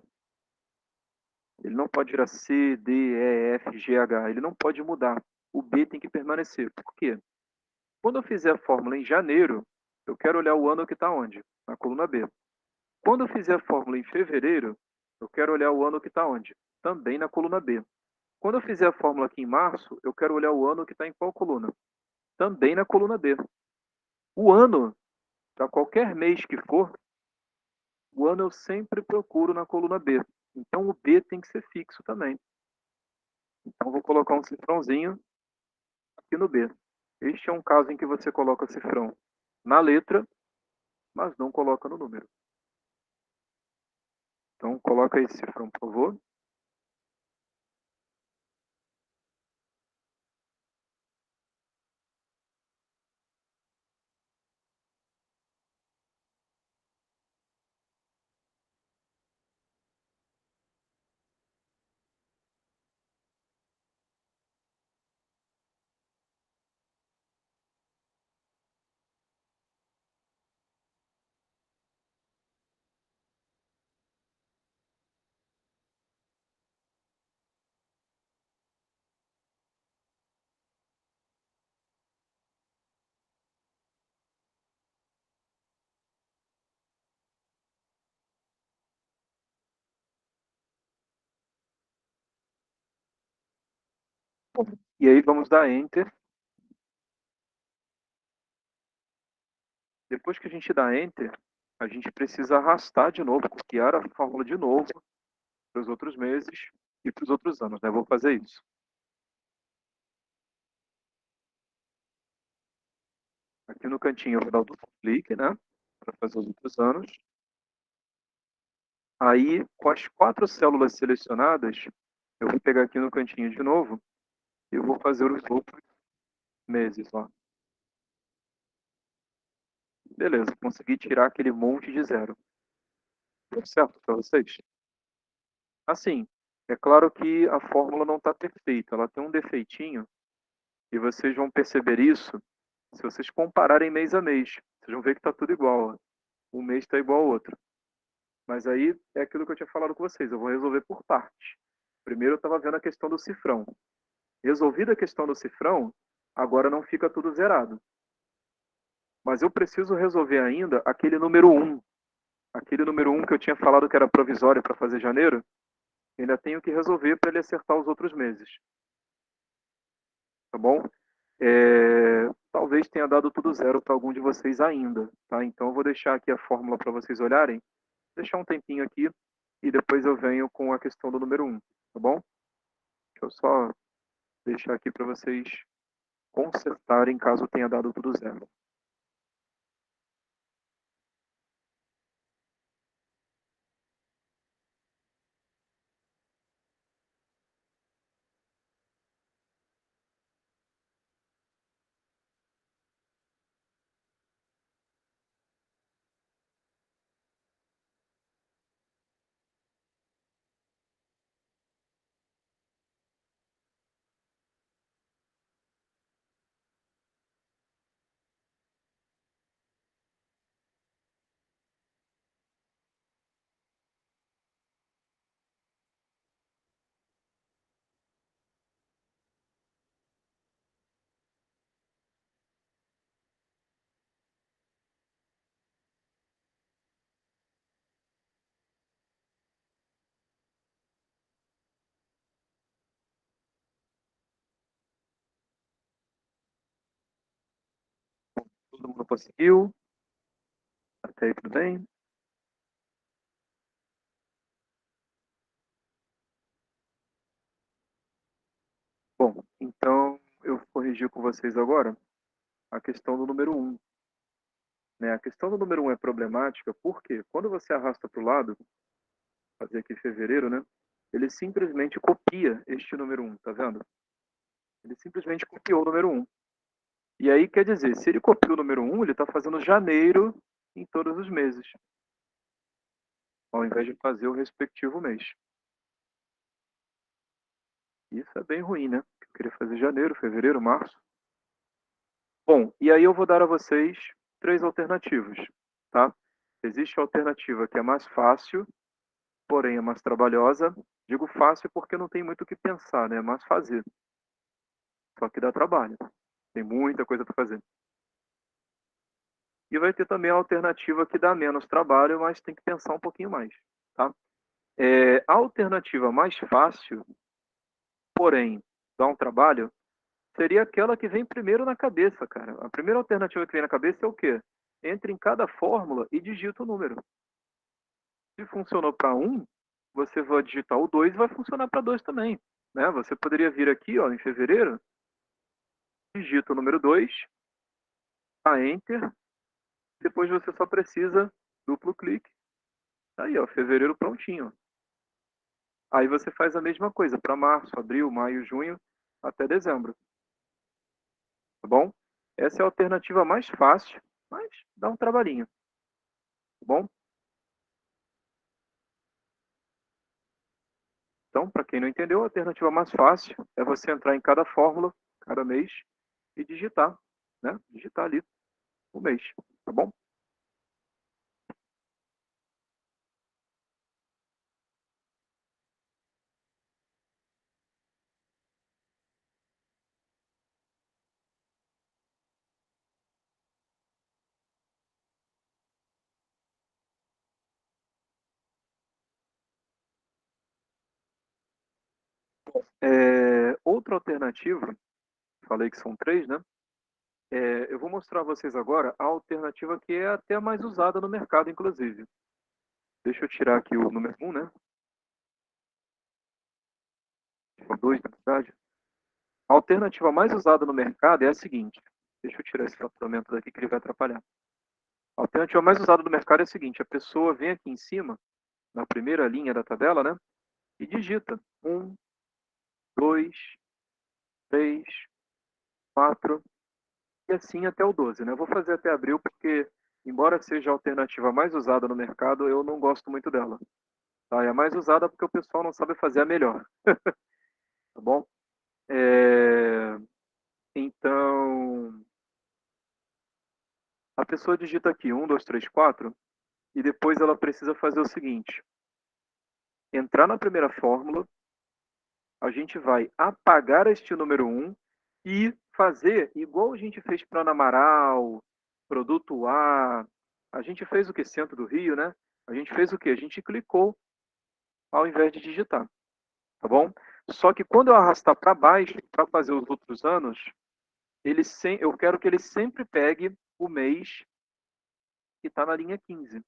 Ele não pode virar C, D, E, F, G, H. Ele não pode mudar. O B tem que permanecer. Por quê? Quando eu fizer a fórmula em janeiro, eu quero olhar o ano que está onde? Na coluna B. Quando eu fizer a fórmula em fevereiro, eu quero olhar o ano que está onde? Também na coluna B. Quando eu fizer a fórmula aqui em março, eu quero olhar o ano que está em qual coluna? Também na coluna B. O ano, para qualquer mês que for, o ano eu sempre procuro na coluna B. Então o B tem que ser fixo também. Então vou colocar um cifrãozinho aqui no B. Este é um caso em que você coloca cifrão na letra, mas não coloca no número. Então coloca esse cifrão, por favor. E aí vamos dar Enter. Depois que a gente dá Enter, a gente precisa arrastar de novo, copiar a fórmula de novo para os outros meses e para os outros anos, né? Vou fazer isso. Aqui no cantinho eu vou dar o duplo clique, né? Para fazer os outros anos. Aí, com as 4 células selecionadas, eu vou pegar aqui no cantinho de novo e eu vou fazer os outros meses, ó. Beleza, consegui tirar aquele monte de zero. Deu certo para vocês? Assim, é claro que a fórmula não está perfeita, ela tem um defeitinho e vocês vão perceber isso se vocês compararem mês a mês. Vocês vão ver que está tudo igual, ó. Um mês está igual ao outro. Mas aí é aquilo que eu tinha falado com vocês, eu vou resolver por partes. Primeiro eu estava vendo a questão do cifrão. Resolvida a questão do cifrão, agora não fica tudo zerado. Mas eu preciso resolver ainda aquele número 1. Aquele número 1 que eu tinha falado que era provisório para fazer janeiro, ainda tenho que resolver para ele acertar os outros meses. Tá bom? Talvez tenha dado tudo zero para algum de vocês ainda, tá? Então eu vou deixar aqui a fórmula para vocês olharem, deixar um tempinho aqui e depois eu venho com a questão do número 1, tá bom? Deixa eu só deixar aqui para vocês consertarem caso tenha dado tudo zero. Todo mundo conseguiu? Até aí tudo bem? Bom, então eu vou corrigir com vocês agora a questão do número 1. Né? A questão do número 1 é problemática porque quando você arrasta para o lado, fazer aqui fevereiro, né? Ele simplesmente copia este número 1, tá vendo? Ele simplesmente copiou o número 1. E aí, quer dizer, se ele copiou o número 1, ele está fazendo janeiro em todos os meses, ao invés de fazer o respectivo mês. Isso é bem ruim, né? Eu queria fazer janeiro, fevereiro, março. Bom, e aí eu vou dar a vocês 3 alternativas, tá? Existe a alternativa que é mais fácil, porém é mais trabalhosa. Digo fácil porque não tem muito o que pensar, né, é mais fazer, só que dá trabalho, tem muita coisa para fazer. E vai ter também a alternativa que dá menos trabalho, mas tem que pensar um pouquinho mais, tá? A alternativa mais fácil, porém dá um trabalho, seria aquela que vem primeiro na cabeça, cara. A primeira alternativa que vem na cabeça é o quê? Entre em cada fórmula e digita o número. Se funcionou para um, você vai digitar o 2 e vai funcionar para 2 também, né? Você poderia vir aqui, ó, em fevereiro, digita o número 2, dá Enter, depois você só precisa duplo clique. Tá aí, ó, fevereiro prontinho. Aí você faz a mesma coisa para março, abril, maio, junho, até dezembro. Tá bom? Essa é a alternativa mais fácil, mas dá um trabalhinho. Tá bom? Então, para quem não entendeu, a alternativa mais fácil é você entrar em cada fórmula, cada mês, e digitar, né? Digitar ali o mês, tá bom? Outra alternativa, falei que são 3, né? Eu vou mostrar a vocês agora a alternativa que é até a mais usada no mercado, inclusive. Deixa eu tirar aqui o número 1, né? O 2, na verdade. A alternativa mais usada no mercado é a seguinte. Deixa eu tirar esse faturamento daqui que ele vai atrapalhar. A alternativa mais usada do mercado é a seguinte. A pessoa vem aqui em cima, na primeira linha da tabela, né? E digita 1, 2, 3, 4 e assim até o 12, né? Eu vou fazer até abril porque, embora seja a alternativa mais usada no mercado, eu não gosto muito dela. Tá? É a mais usada porque o pessoal não sabe fazer a melhor. Tá bom? Então, a pessoa digita aqui 1, 2, 3, 4 e depois ela precisa fazer o seguinte: entrar na primeira fórmula, a gente vai apagar este número 1 e fazer igual a gente fez para Ana Amaral, produto A gente fez o que? Centro do Rio, né? A gente fez o que? A gente clicou ao invés de digitar, tá bom? Só que quando eu arrastar para baixo, para fazer os outros anos, eu quero que ele sempre pegue o mês que está na linha 15.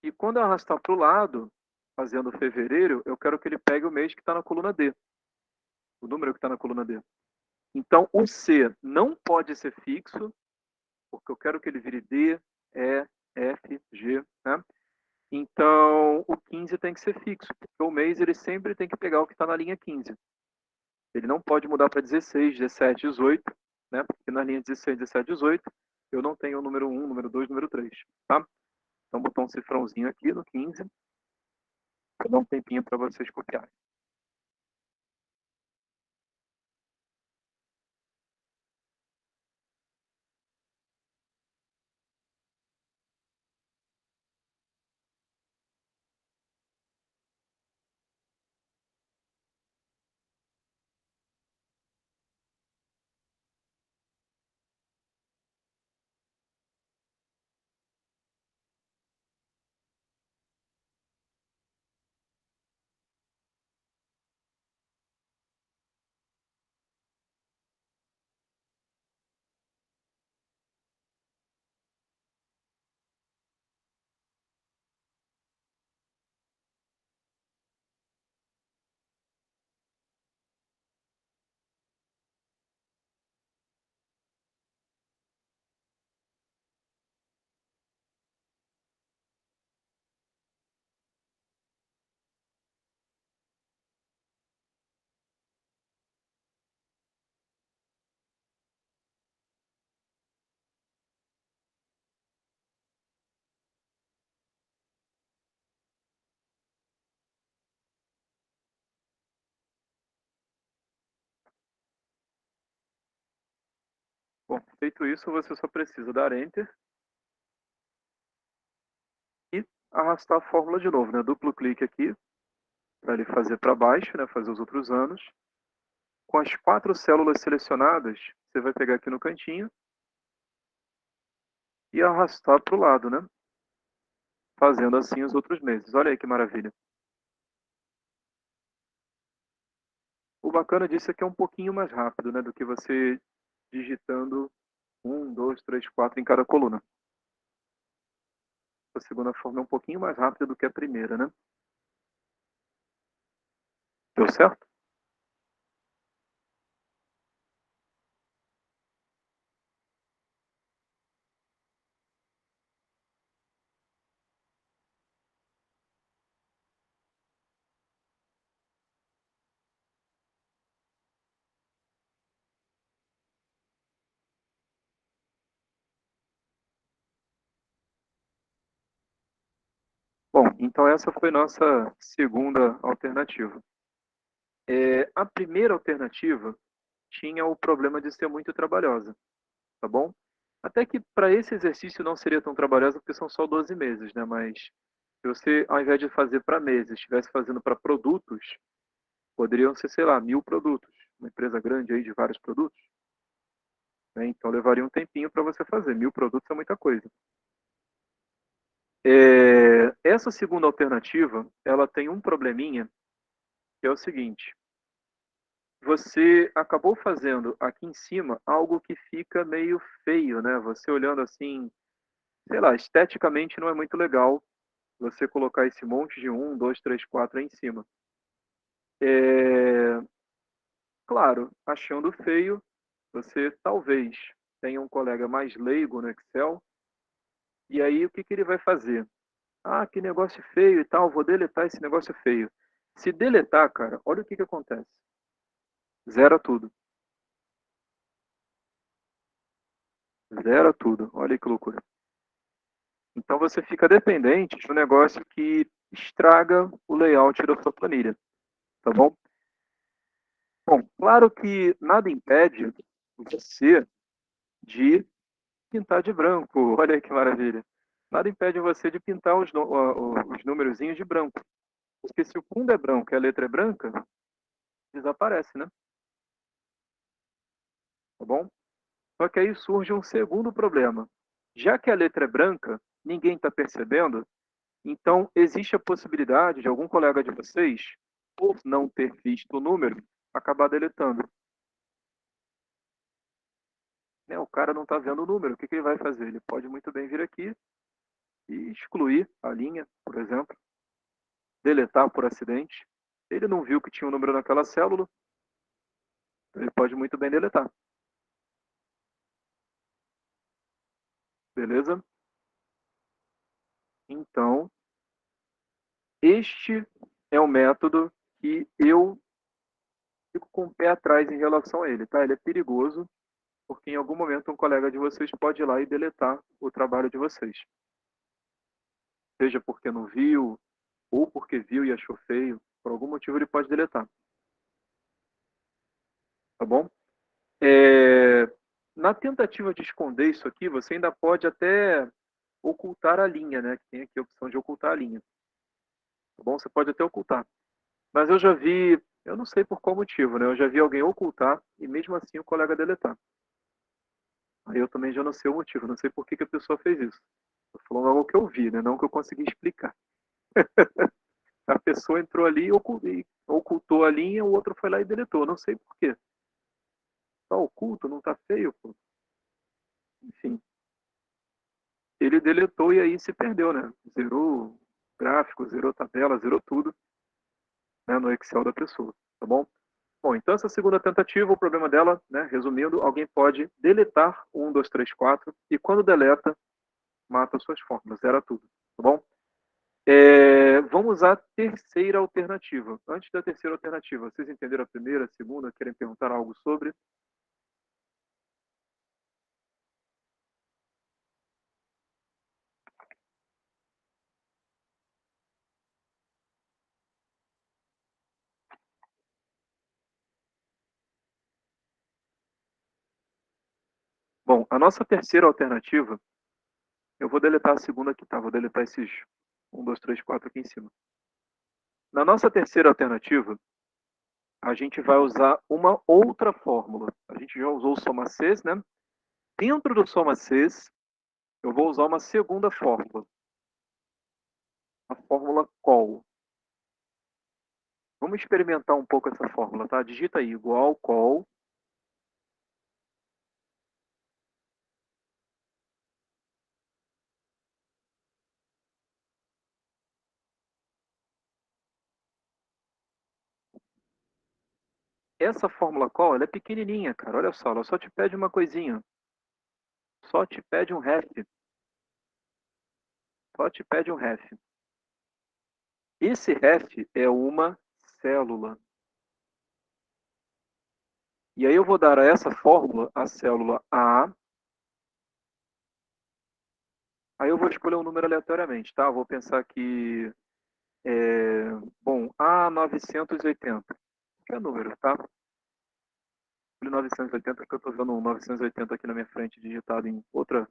E quando eu arrastar para o lado, fazendo fevereiro, eu quero que ele pegue o mês que está na coluna D, o número que está na coluna D. Então, o C não pode ser fixo, porque eu quero que ele vire D, E, F, G, né? Então, o 15 tem que ser fixo, porque o mês ele sempre tem que pegar o que está na linha 15. Ele não pode mudar para 16, 17, 18, né? Porque na linha 16, 17, 18, eu não tenho o número 1, número 2, número 3, tá? Então, botar um cifrãozinho aqui no 15, para dar um tempinho para vocês copiarem. Bom, feito isso, você só precisa dar Enter e arrastar a fórmula de novo, né? Duplo clique aqui para ele fazer para baixo, né? Fazer os outros anos. Com as 4 células selecionadas, você vai pegar aqui no cantinho e arrastar para o lado, né? Fazendo assim os outros meses. Olha aí que maravilha. O bacana disso é que é um pouquinho mais rápido, né? Do que você digitando 1, 2, 3, 4 em cada coluna. A segunda forma é um pouquinho mais rápida do que a primeira, né? Deu certo? Bom, então essa foi nossa segunda alternativa. A primeira alternativa tinha o problema de ser muito trabalhosa, tá bom? Até que para esse exercício não seria tão trabalhosa porque são só 12 meses, né? Mas se você, ao invés de fazer para meses, estivesse fazendo para produtos, poderiam ser, sei lá, 1000 produtos. Uma empresa grande aí de vários produtos, né? Então levaria um tempinho para você fazer. 1000 produtos é muita coisa. Essa segunda alternativa, ela tem um probleminha, que é o seguinte. Você acabou fazendo aqui em cima algo que fica meio feio, né? Você olhando assim, sei lá, esteticamente não é muito legal você colocar esse monte de 1, 2, 3, 4 aí em cima. É... Claro, achando feio, você talvez tenha um colega mais leigo no Excel, e aí o que, que ele vai fazer? Ah, que negócio feio e tal, vou deletar esse negócio feio. Se deletar, cara, olha o que, que acontece. Zera tudo. Zera tudo. Olha que loucura. Então você fica dependente de um negócio que estraga o layout da sua planilha, tá bom? Bom, claro que nada impede você de pintar de branco. Olha aí que maravilha. Nada impede você de pintar os númerozinhos de branco. Porque se o fundo é branco e a letra é branca, desaparece, né? Tá bom? Só que aí surge um segundo problema. Já que a letra é branca, ninguém está percebendo, então existe a possibilidade de algum colega de vocês, por não ter visto o número, acabar deletando. Né? O cara não está vendo o número, o que, que ele vai fazer? Ele pode muito bem vir aqui e excluir a linha, por exemplo, deletar por acidente. Ele não viu que tinha um número naquela célula, ele pode muito bem deletar. Beleza? Então, este é o método que eu fico com o pé atrás em relação a ele, tá? Ele é perigoso, porque em algum momento um colega de vocês pode ir lá e deletar o trabalho de vocês. Seja porque não viu, ou porque viu e achou feio, por algum motivo ele pode deletar. Tá bom? Na tentativa de esconder isso aqui, você ainda pode até ocultar a linha, né? Que tem aqui a opção de ocultar a linha. Tá bom? Você pode até ocultar. Mas eu já vi, eu não sei por qual motivo, né? Eu já vi alguém ocultar e mesmo assim o colega deletar. Aí eu também já não sei o motivo, não sei por que, que a pessoa fez isso. Estou falando algo que eu vi, né? Não que eu consegui explicar. A pessoa entrou ali e ocultou a linha, o outro foi lá e deletou. Não sei por quê. Tá oculto, não tá feio, pô. Enfim. Ele deletou e aí se perdeu, né? Zerou gráfico, zerou tabela, zerou tudo, né, no Excel da pessoa, tá bom? Bom, então essa segunda tentativa, o problema dela, né, resumindo, alguém pode deletar 1, 2, 3, 4 e quando deleta, mata suas fórmulas, zera tudo, tá bom? Vamos à terceira alternativa. Antes da terceira alternativa, vocês entenderam a primeira, a segunda? Querem perguntar algo sobre? Bom, a nossa terceira alternativa, eu vou deletar a segunda aqui, tá? Vou deletar esses 1, 2, 3, 4 aqui em cima. Na nossa terceira alternativa, a gente vai usar uma outra fórmula. A gente já usou o soma Cs, né? Dentro do soma Cs, eu vou usar uma segunda fórmula. A fórmula col. Vamos experimentar um pouco essa fórmula, tá? Digita aí, igual col. Essa fórmula col, ela é pequenininha, cara. Olha só, ela só te pede uma coisinha. Só te pede um ref. Só te pede um ref. Esse ref é uma célula. E aí eu vou dar a essa fórmula a célula A. Aí eu vou escolher um número aleatoriamente, tá? Eu vou pensar que bom, A980. Que é número, tá? Escolhi 980 porque eu estou vendo um 980 aqui na minha frente digitado em outro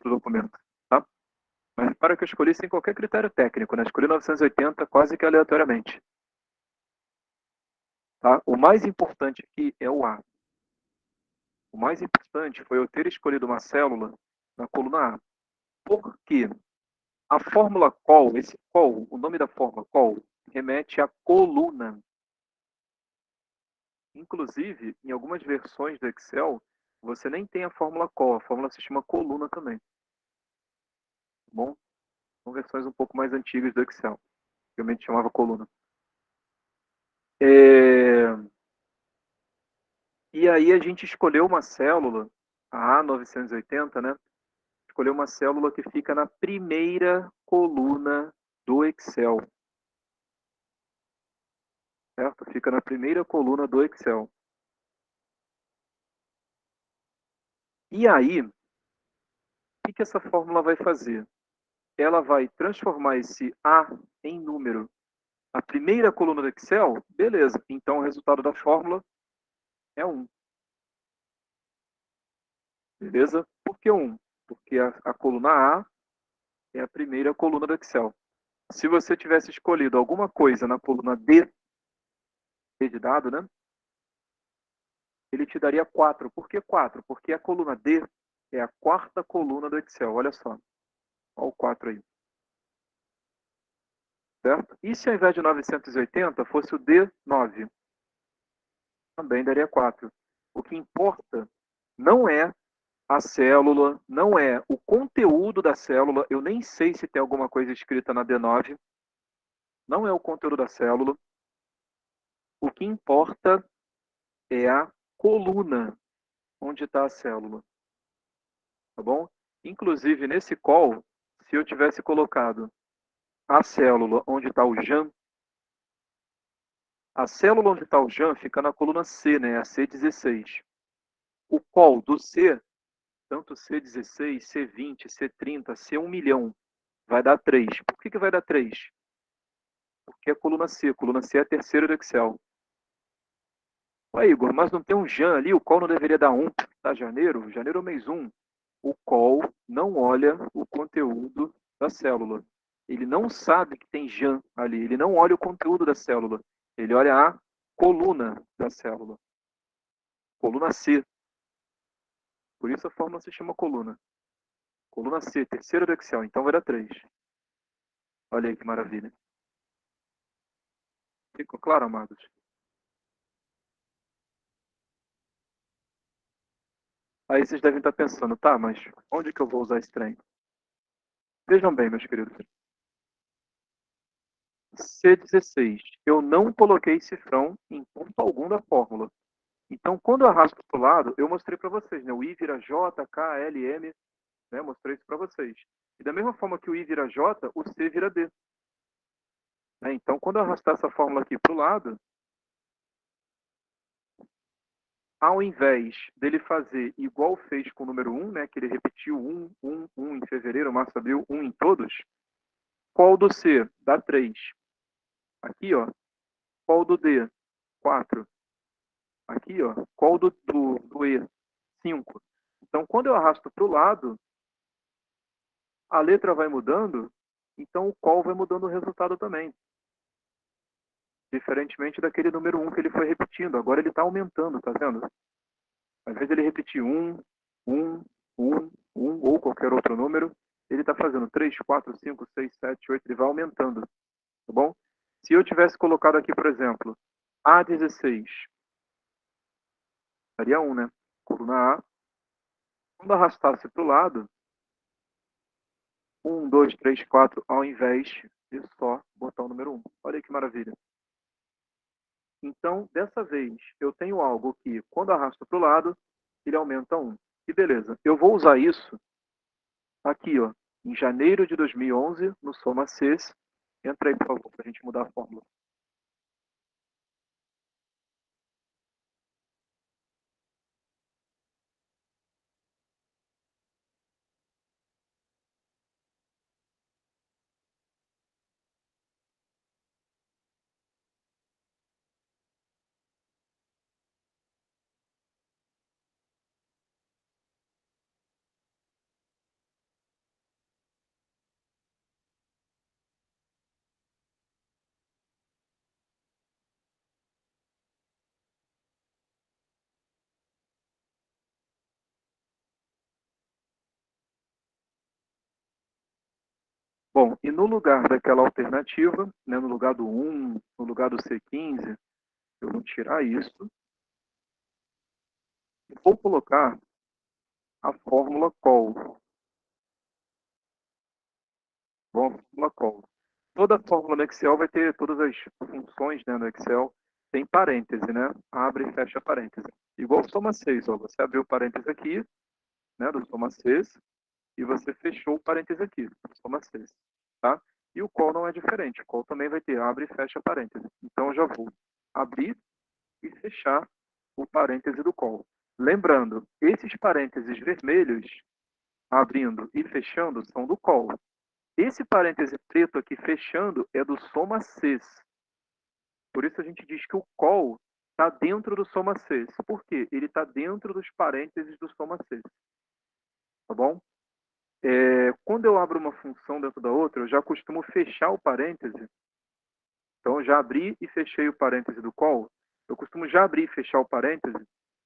documento, tá? Mas repara que eu escolhi sem qualquer critério técnico, né? Escolhi 980 quase que aleatoriamente. Tá? O mais importante aqui é o A. O mais importante foi eu ter escolhido uma célula na coluna A. Por quê? A fórmula col, esse col, o nome da fórmula col, remete à coluna. Inclusive, em algumas versões do Excel, você nem tem a fórmula col, a fórmula se chama coluna também. Tá bom? São versões um pouco mais antigas do Excel. Realmente chamava coluna. E aí a gente escolheu uma célula, a A980, né? Escolheu uma célula que fica na primeira coluna do Excel. Certo? Fica na primeira coluna do Excel. E aí, o que essa fórmula vai fazer? Ela vai transformar esse A em número. A primeira coluna do Excel, beleza. Então o resultado da fórmula é 1. Beleza? Por que 1? Porque a coluna A é a primeira coluna do Excel. Se você tivesse escolhido alguma coisa na coluna D de dado, né? Ele te daria 4. Por que 4? Porque a coluna D é a quarta coluna do Excel. Olha só. Olha o 4 aí. Certo? E se ao invés de 980 fosse o D9? Também daria 4. O que importa não é a célula, não é o conteúdo da célula. Eu nem sei se tem alguma coisa escrita na D9. Não é o conteúdo da célula. O que importa é a coluna onde está a célula. Tá bom? Inclusive, nesse call, se eu tivesse colocado a célula onde está o JAN, a célula onde está o JAN fica na coluna C, né? A C16. O call do C, tanto C16, C20, C30, C1 milhão, vai dar 3. Por que vai dar 3? Porque é a coluna C. A coluna C é a terceira do Excel. Ué, Igor, mas não tem um JAN ali? O call não deveria dar 1? Tá, janeiro? Janeiro é o mês 1. O call não olha o conteúdo da célula. Ele não sabe que tem JAN ali. Ele não olha o conteúdo da célula. Ele olha a coluna da célula. Coluna C. Por isso a fórmula se chama coluna. Coluna C, terceira do Excel. Então vai dar 3. Olha aí que maravilha. Ficou claro, amados? Aí vocês devem estar pensando, tá, mas onde que eu vou usar esse trem? Vejam bem, meus queridos. C16. Eu não coloquei cifrão em ponto algum da fórmula. Então, quando eu arrasto para o lado, eu mostrei para vocês, né? O I vira J, K, L, M, né? Mostrei isso para vocês. E da mesma forma que o I vira J, o C vira D. Né? Então, quando eu arrastar essa fórmula aqui para o lado, ao invés dele fazer igual fez com o número 1, né? Que ele repetiu 1, 1, 1 em fevereiro, março, abril, 1 em todos, qual do C? Dá 3. Aqui, ó. Qual do D? 4. Aqui, ó. Qual do E? 5. Então, quando eu arrasto para o lado, a letra vai mudando, então o call vai mudando o resultado também. Diferentemente daquele número 1 que ele foi repetindo. Agora ele está aumentando, tá vendo? Ao invés de ele repetir 1, 1, 1, 1 ou qualquer outro número, ele está fazendo 3, 4, 5, 6, 7, 8, ele vai aumentando, tá bom? Se eu tivesse colocado aqui, por exemplo, A16, daria 1, né? Coluna A. Quando arrastasse para o lado, 1, 2, 3, 4, ao invés de só botar o número 1. Olha que maravilha. Então, dessa vez, eu tenho algo que, quando arrasto para o lado, ele aumenta 1. E beleza, eu vou usar isso aqui, ó, em janeiro de 2011, no Soma Cs. Entra aí, por favor, para a gente mudar a fórmula. Bom, e no lugar daquela alternativa, né, no lugar do 1, no lugar do C15, eu vou tirar isso e vou colocar a fórmula call. Bom, a fórmula call. Toda fórmula no Excel vai ter todas as funções, né, no Excel, tem parêntese, né? Abre e fecha parêntese. Igual soma 6, ó, você abriu o parêntese aqui, né, do soma 6, e você fechou o parêntese aqui, do soma 6, tá? E o call não é diferente, o call também vai ter abre e fecha parêntese. Então eu já vou abrir e fechar o parêntese do call. Lembrando, esses parênteses vermelhos, abrindo e fechando, são do call. Esse parêntese preto aqui fechando é do soma Cs. Por isso a gente diz que o call está dentro do soma Cs. Por quê? Ele está dentro dos parênteses do soma Cs. Tá bom? Quando eu abro uma função dentro da outra, eu já costumo fechar o parêntese. Então, eu já abri e fechei o parêntese do call. Eu costumo já abrir e fechar o parêntese,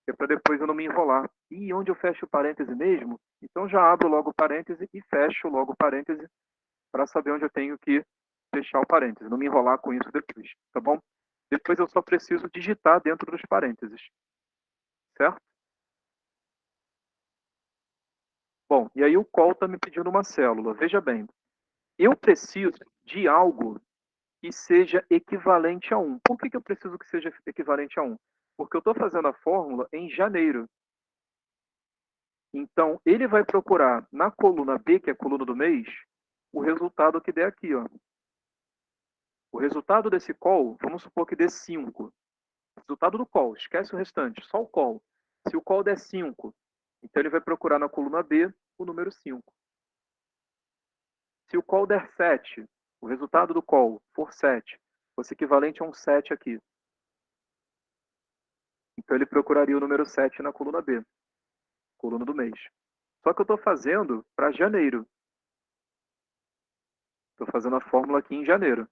que é para depois eu não me enrolar. E onde eu fecho o parêntese mesmo? Então, já abro logo o parêntese e fecho logo o parêntese para saber onde eu tenho que fechar o parêntese, não me enrolar com isso depois, tá bom? Depois eu só preciso digitar dentro dos parênteses, certo? Bom, e aí o call está me pedindo uma célula. Veja bem, eu preciso de algo que seja equivalente a 1. Por que eu preciso que seja equivalente a 1? Porque eu estou fazendo a fórmula em janeiro. Então, ele vai procurar na coluna B, que é a coluna do mês, o resultado que der aqui, ó. O resultado desse call, vamos supor que dê 5. Resultado do call, esquece o restante, só o call. Se o call der 5, então ele vai procurar na coluna B o número 5. Se o call der 7, o resultado do call for 7, fosse equivalente a um 7 aqui. Então ele procuraria o número 7 na coluna B, coluna do mês. Só que eu estou fazendo para janeiro. Estou fazendo a fórmula aqui em janeiro.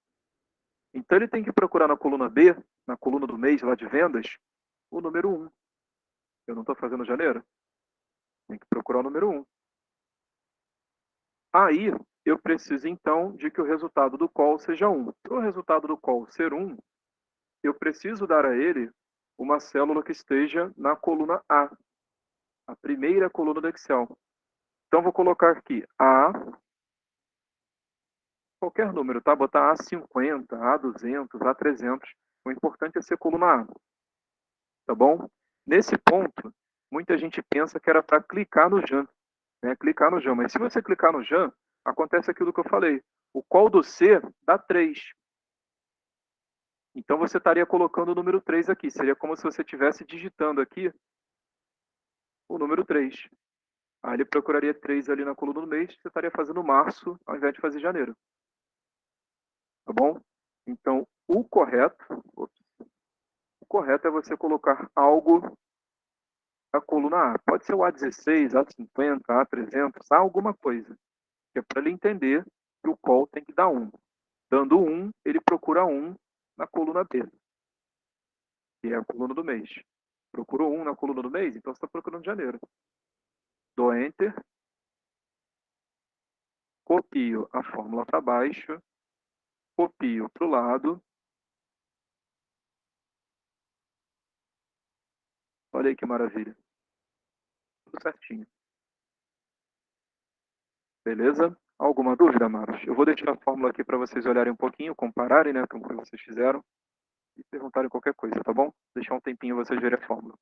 Então ele tem que procurar na coluna B, na coluna do mês lá de vendas, o número 1. Eu não estou fazendo janeiro? Tem que procurar o número 1. Aí eu preciso então de que o resultado do call seja 1. Para o resultado do call ser 1, eu preciso dar a ele uma célula que esteja na coluna a primeira coluna do Excel. Então vou colocar aqui A, qualquer número, tá? Botar A50, A200, A300. O importante é ser coluna A, tá bom? Nesse ponto, muita gente pensa que era para clicar no JAM, né? Clicar no JAM, mas se você clicar no JAM, acontece aquilo que eu falei. O call do C dá 3. Então você estaria colocando o número 3 aqui. Seria como se você estivesse digitando aqui o número 3. Aí ele procuraria 3 ali na coluna do mês, você estaria fazendo março ao invés de fazer janeiro. Tá bom? Então, o correto é você colocar algo a coluna A. Pode ser o A16, A50, A300, A alguma coisa. Que é para ele entender que o call tem que dar 1. Dando 1, ele procura 1 na coluna B, que é a coluna do mês. Procurou 1 na coluna do mês, então você está procurando janeiro. Dou Enter, copio a fórmula para baixo, copio para o lado. Olha aí que maravilha. Tudo certinho. Beleza? Alguma dúvida, amados? Eu vou deixar a fórmula aqui para vocês olharem um pouquinho, compararem, né, com o que vocês fizeram e perguntarem qualquer coisa, tá bom? Deixar um tempinho vocês verem a fórmula.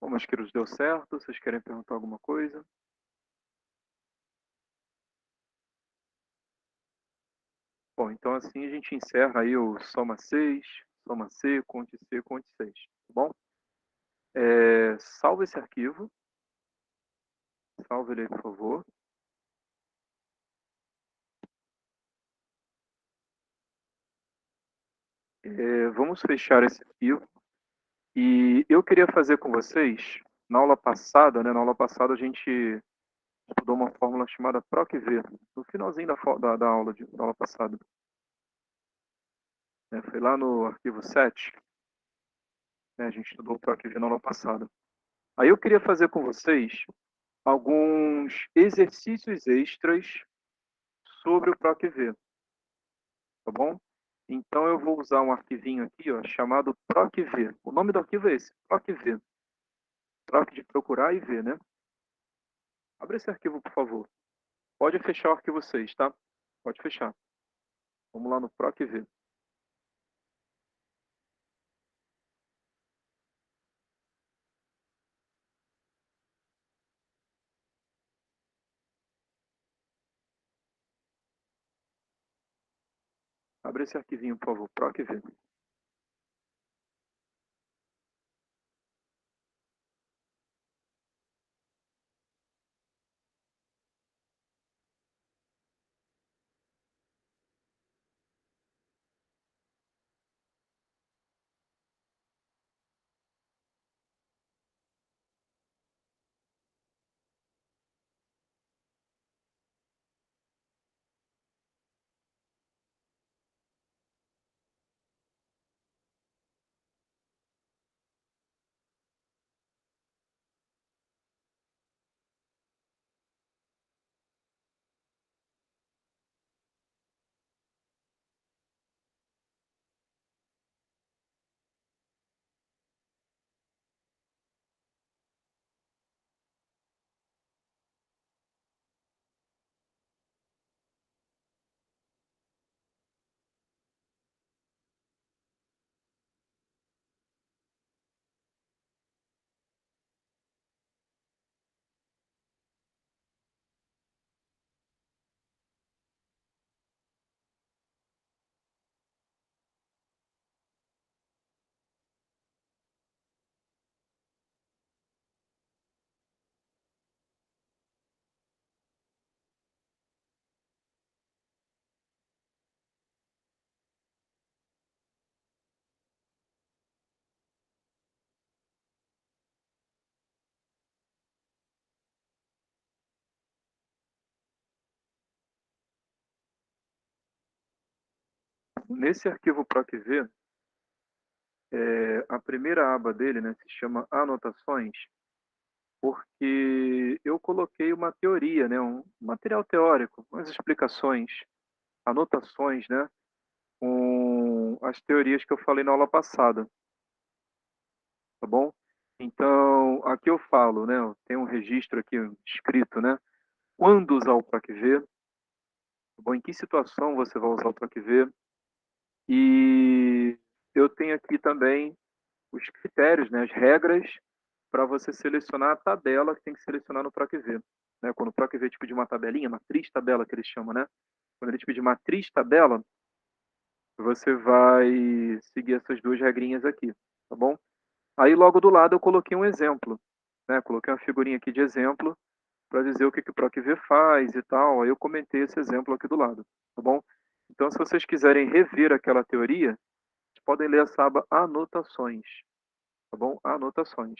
Bom, meus queridos, deu certo? Vocês querem perguntar alguma coisa? Bom, então assim a gente encerra aí o soma 6, soma C, conte 6, tá bom? Salva esse arquivo, salva ele aí, por favor. Vamos fechar esse arquivo. E eu queria fazer com vocês, na aula passada, né, na aula passada a gente estudou uma fórmula chamada PROC-V, no finalzinho da aula, da aula passada. Foi lá no arquivo 7, né, a gente estudou o PROC-V na aula passada. Aí eu queria fazer com vocês alguns exercícios extras sobre o PROC-V, tá bom? Então eu vou usar um arquivinho aqui, ó, chamado PROC-V. O nome do arquivo é esse, PROC-V. PROC de procurar e ver, né? Abre esse arquivo, por favor. Pode fechar o arquivo 6, tá? Pode fechar. Vamos lá no PROC-V. Abre esse arquivinho, por favor, PROC-V. nesse arquivo PROC-V, a primeira aba dele, né, se chama anotações, porque eu coloquei uma teoria, né, um material teórico, umas explicações, anotações, né, com as teorias que eu falei na aula passada, tá bom? Então, aqui eu falo, né, tem um registro aqui escrito, né, quando usar o PROC-V, tá bom? Em que situação você vai usar o PROC-V, e eu tenho aqui também os critérios, né, as regras para você selecionar a tabela que tem que selecionar no PROC-V. Né? Quando o PROC-V te pedir uma tabelinha, matriz tabela que eles chamam, né? Quando ele te pedir matriz tabela, você vai seguir essas duas regrinhas aqui, tá bom? Aí logo do lado eu coloquei um exemplo, né? Coloquei uma figurinha aqui de exemplo para dizer o que o PROC-V faz e tal. Aí eu comentei esse exemplo aqui do lado, tá bom? Então, se vocês quiserem rever aquela teoria, vocês podem ler essa aba anotações, tá bom? Anotações.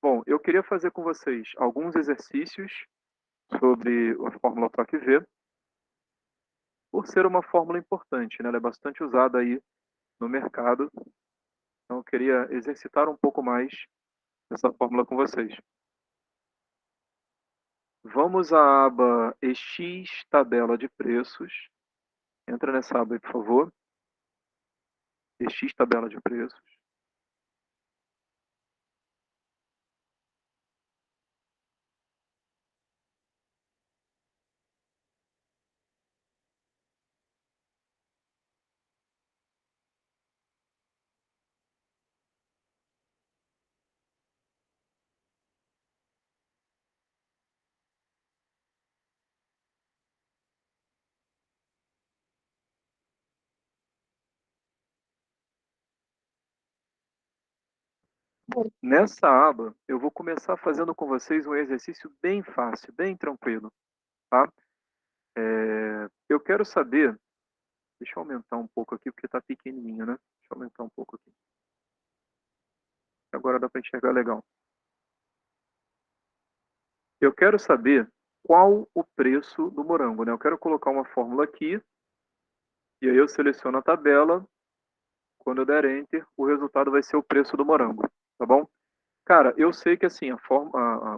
Bom, eu queria fazer com vocês alguns exercícios sobre a fórmula PROC-V, por ser uma fórmula importante, né? Ela é bastante usada aí no mercado, então eu queria exercitar um pouco mais essa fórmula com vocês. Vamos à aba EX tabela de preços. Entra nessa aba aí, por favor. EX tabela de preços. Bom, nessa aba, eu vou começar fazendo com vocês um exercício bem fácil, bem tranquilo, tá? Eu quero saber. Deixa eu aumentar um pouco aqui, porque está pequenininho, né? Deixa eu aumentar um pouco aqui. Agora dá para enxergar legal. Eu quero saber qual o preço do morango, né? Eu quero colocar uma fórmula aqui, e aí eu seleciono a tabela. Quando eu der Enter, o resultado vai ser o preço do morango, tá bom? Cara, eu sei que assim,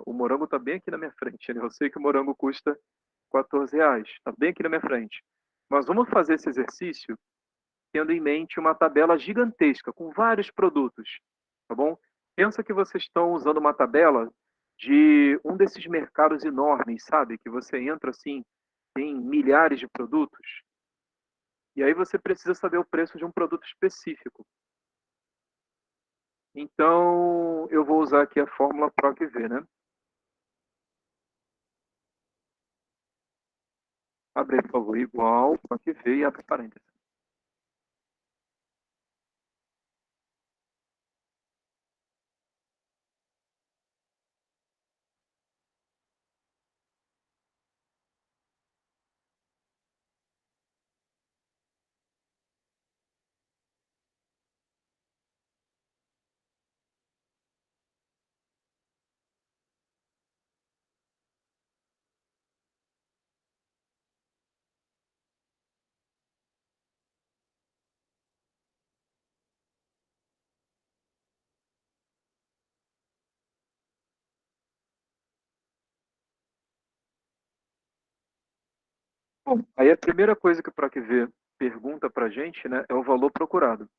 o morango está bem aqui na minha frente, né? Eu sei que o morango custa R$ 14, está bem aqui na minha frente. Mas vamos fazer esse exercício tendo em mente uma tabela gigantesca com vários produtos, tá bom? Pensa que vocês estão usando uma tabela de um desses mercados enormes, sabe? Que você entra assim, tem milhares de produtos, e aí você precisa saber o preço de um produto específico. Então, eu vou usar aqui a fórmula PROC-V, né? Abre aí, por favor, igual, PROC-V e abre parênteses. Bom, aí a primeira coisa que o PROC-V pergunta para a gente, né, é o valor procurado.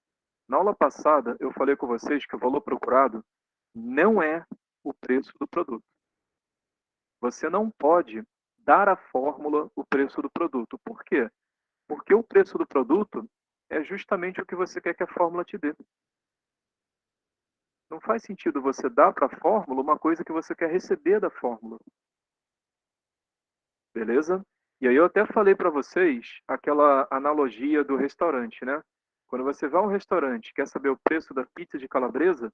Na aula passada, eu falei com vocês que o valor procurado não é o preço do produto. Você não pode dar à fórmula o preço do produto. Por quê? Porque o preço do produto é justamente o que você quer que a fórmula te dê. Não faz sentido você dar para a fórmula uma coisa que você quer receber da fórmula. Beleza? E aí eu até falei para vocês aquela analogia do restaurante, né? Quando você vai a um restaurante e quer saber o preço da pizza de calabresa,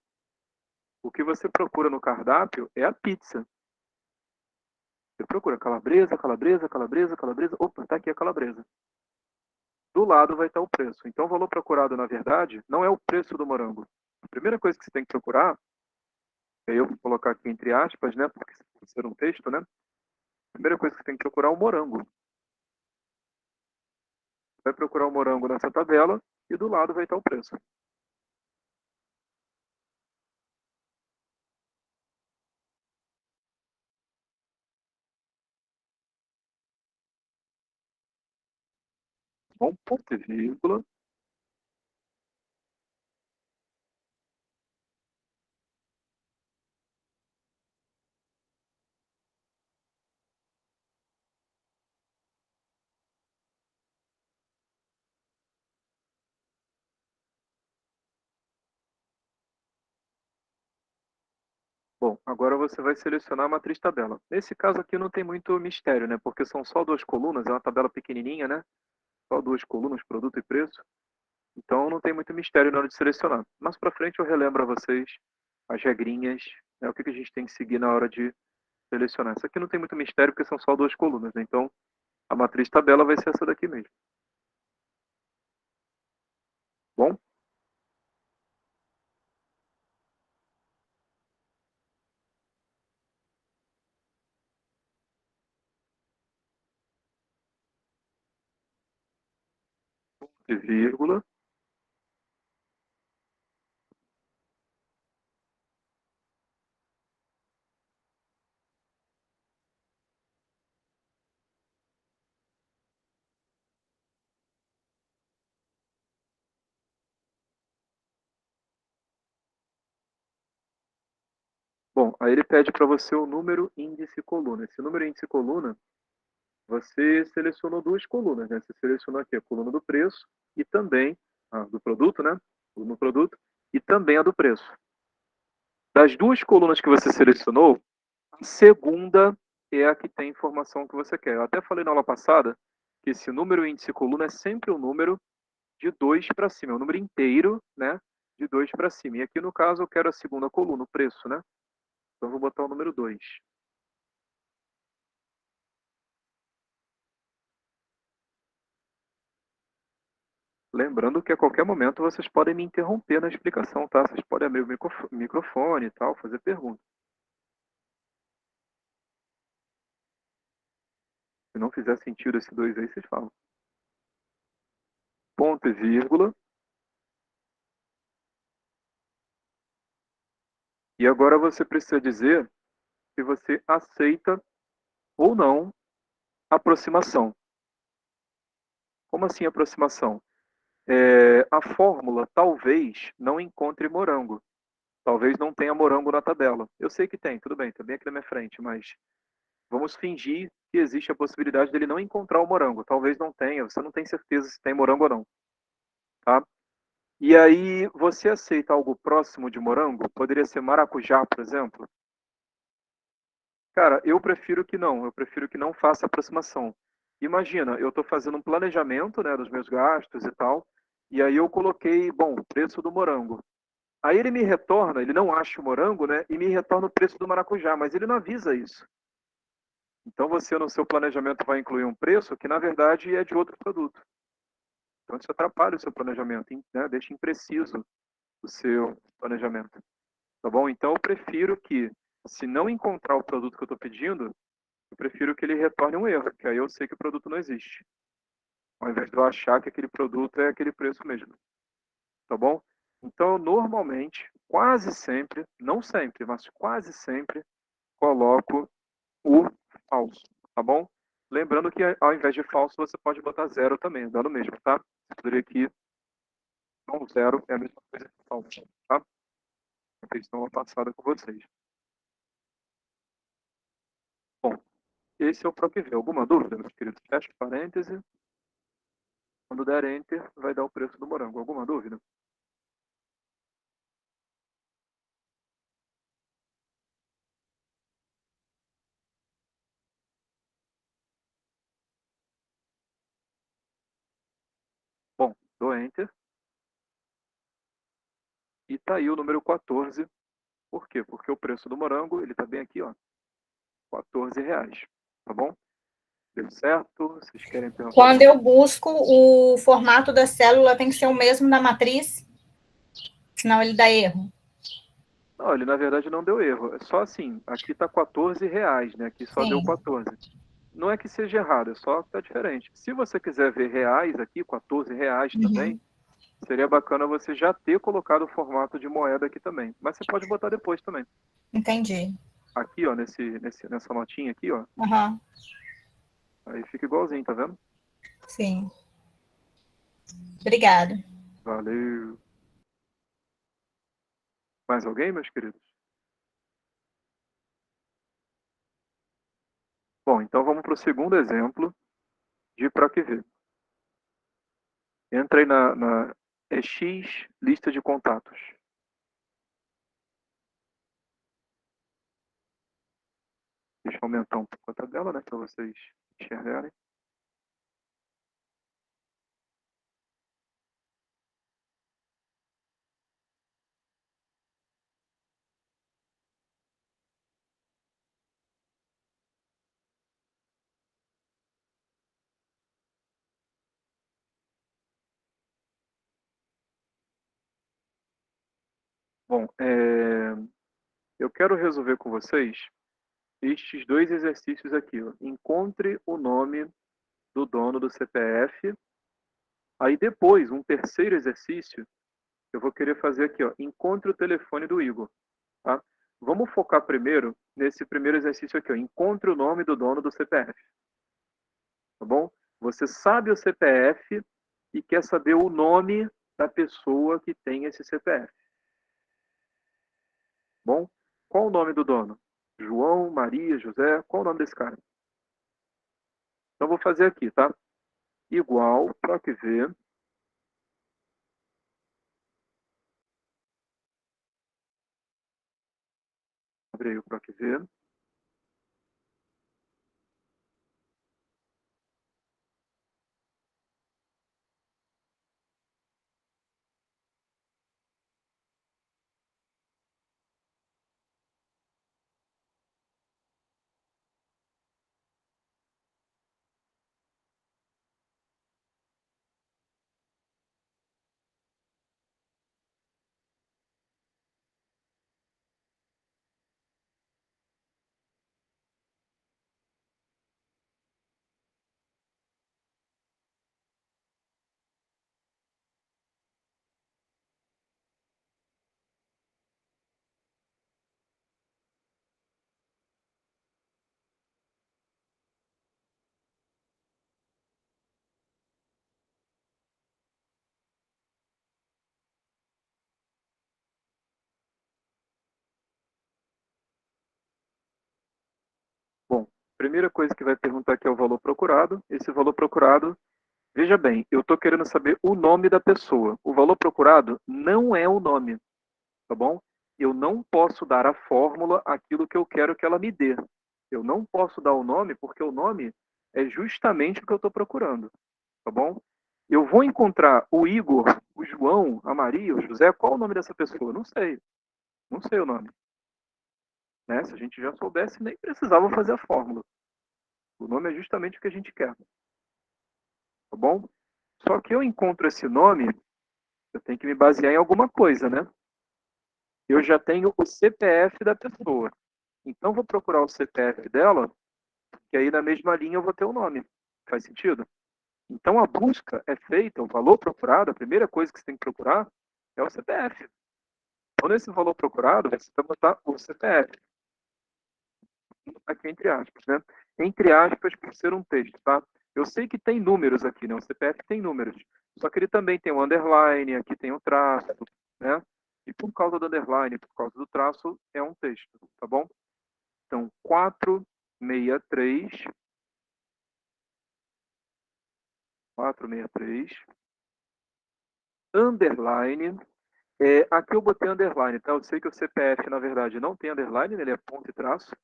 o que você procura no cardápio é a pizza. Você procura calabresa, calabresa, calabresa, calabresa. Opa, tá aqui a calabresa. Do lado vai estar o preço. Então o valor procurado, na verdade, não é o preço do morango. A primeira coisa que você tem que procurar, eu vou colocar aqui entre aspas, né? Porque se ser um texto, né? A primeira coisa que você tem que procurar é o morango. vai procurar o morango nessa tabela e do lado vai estar o preço. Bom, ponto e vírgula. Bom, agora você vai selecionar a matriz tabela. Nesse caso aqui não tem muito mistério, né? Porque são só duas colunas, é uma tabela pequenininha, né? Só duas colunas, produto e preço. Então não tem muito mistério na hora de selecionar. Mais para frente eu relembro a vocês as regrinhas, né? O que a gente tem que seguir na hora de selecionar. Isso aqui não tem muito mistério porque são só duas colunas, né? Então a matriz tabela vai ser essa daqui mesmo. Bom? E vírgula. Bom, aí ele pede para você o número índice coluna. Esse número índice coluna, você selecionou duas colunas, né? Você selecionou aqui a coluna do preço e também a do produto, né? No produto e também a do preço. Das duas colunas que você selecionou, a segunda é a que tem a informação que você quer. Eu até falei na aula passada que esse número índice coluna é sempre um número de 2 para cima, é um número inteiro, né? De 2 para cima. E aqui no caso eu quero a segunda coluna, o preço, né? Então eu vou botar o número 2. Lembrando que a qualquer momento vocês podem me interromper na explicação, tá? Vocês podem abrir o microfone e tal, fazer perguntas. Se não fizer sentido esse 2 aí, vocês falam. Ponto e vírgula. E agora você precisa dizer se você aceita ou não aproximação. Como assim aproximação? A fórmula talvez não encontre morango. Talvez não tenha morango na tabela. Eu sei que tem, tudo bem, está bem aqui na minha frente, mas vamos fingir que existe a possibilidade dele não encontrar o morango. Talvez não tenha, você não tem certeza se tem morango ou não. Tá? E aí, você aceita algo próximo de morango? Poderia ser maracujá, por exemplo? Cara, eu prefiro que não. Eu prefiro que não faça aproximação. Imagina, eu estou fazendo um planejamento, né, dos meus gastos e tal, e aí eu coloquei, bom, preço do morango. Aí ele me retorna, ele não acha o morango, né, e me retorna o preço do maracujá, mas ele não avisa isso. Então você, no seu planejamento, vai incluir um preço que, na verdade, é de outro produto. Então isso atrapalha o seu planejamento, né, deixa impreciso o seu planejamento. Tá bom? Então eu prefiro que, se não encontrar o produto que eu estou pedindo, eu prefiro que ele retorne um erro, que aí eu sei que o produto não existe. Ao invés de eu achar que aquele produto é aquele preço mesmo. Tá bom? Então, eu normalmente, quase sempre, não sempre, mas quase sempre, coloco o falso. Tá bom? Lembrando que ao invés de falso, você pode botar zero também, dando mesmo, tá? Você poderia aqui, não zero, é a mesma coisa que falso, tá? Eu fiz uma passada com vocês. Bom, esse é o PROCV. Alguma dúvida, meus queridos? Fecha parêntese. Quando der Enter, vai dar o preço do morango. Alguma dúvida? Bom, dou Enter. E tá aí o número 14. Por quê? Porque o preço do morango, ele tá bem aqui, ó. R$ 14. Tá bom? Deu certo? Vocês querem perguntar? Quando eu busco, o formato da célula tem que ser o mesmo da matriz, senão ele dá erro. Não, ele na verdade não deu erro. É só assim, aqui tá R$ 14, né? Aqui só Sim. deu 14. não é que seja errado, é só que tá diferente. Se você quiser ver reais aqui, R$ 14 também, seria bacana você já ter colocado o formato de moeda aqui também. Mas você pode botar depois também. Entendi. Aqui, ó, nessa notinha aqui, ó. Aham. Aí fica igualzinho, tá vendo? Sim. Obrigada. Valeu. Mais alguém, meus queridos? Bom, então vamos para o segundo exemplo de para que ver. Entra aí na EX lista de contatos. Deixa eu aumentar um pouco a tabela, né, para vocês enxergarem. Bom, eu quero resolver com vocês estes dois exercícios aqui. Ó. Encontre o nome do dono do CPF. Aí depois, um terceiro exercício, eu vou querer fazer aqui. Ó, encontre o telefone do Igor. Tá? Vamos focar primeiro nesse primeiro exercício aqui. Ó, encontre o nome do dono do CPF. Tá bom? Você sabe o CPF e quer saber o nome da pessoa que tem esse CPF. Bom, qual o nome do dono? João, Maria, José, qual o nome desse cara? Então vou fazer aqui, tá? Igual, para que ver. Abre aí o para que ver. Bom, primeira coisa que vai perguntar aqui é o valor procurado. Esse valor procurado, veja bem, eu estou querendo saber o nome da pessoa. O valor procurado não é o nome, tá bom? Eu não posso dar a fórmula aquilo que eu quero que ela me dê. Eu não posso dar o nome porque o nome é justamente o que eu estou procurando, tá bom? Eu vou encontrar o Igor, o João, a Maria, o José. Qual o nome dessa pessoa? Não sei. Não sei o nome. Né? Se a gente já soubesse, nem precisava fazer a fórmula. O nome é justamente o que a gente quer. Tá bom? Só que eu encontro esse nome, eu tenho que me basear em alguma coisa, né? Eu já tenho o CPF da pessoa. Então, vou procurar o CPF dela, que aí na mesma linha eu vou ter o nome. Faz sentido? Então, a busca é feita, o valor procurado, a primeira coisa que você tem que procurar é o CPF. Então, nesse valor procurado, você vai botar o CPF. Aqui entre aspas, né? Entre aspas, por ser um texto, tá? Eu sei que tem números aqui, né? O CPF tem números. Só que ele também tem um underline, aqui tem um traço, né? E por causa do underline, por causa do traço, é um texto, tá bom? Então, 463, underline. Aqui eu botei underline, tá? Eu sei que o CPF, na verdade, não tem underline, né? Ele é ponto e traço.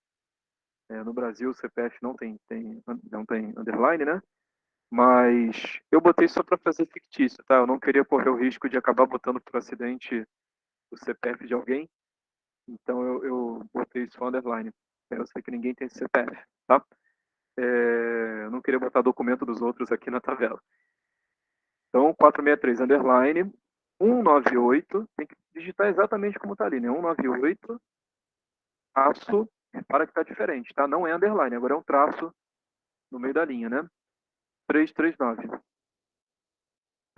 No Brasil, o CPF não tem underline, né? Mas eu botei só para fazer fictício, tá? Eu não queria correr o risco de acabar botando por acidente o CPF de alguém. Então eu botei só underline. Eu sei que ninguém tem esse CPF, tá? Eu não queria botar documento dos outros aqui na tabela. Então, 463 underline 198, tem que digitar exatamente como está ali, né? 198, traço, para que está diferente, tá? Não é underline, agora é um traço no meio da linha, né? 339.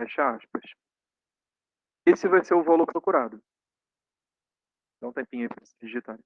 Fecha aspas. Esse vai ser o valor procurado. Dá um tempinho aí para vocês digitarem.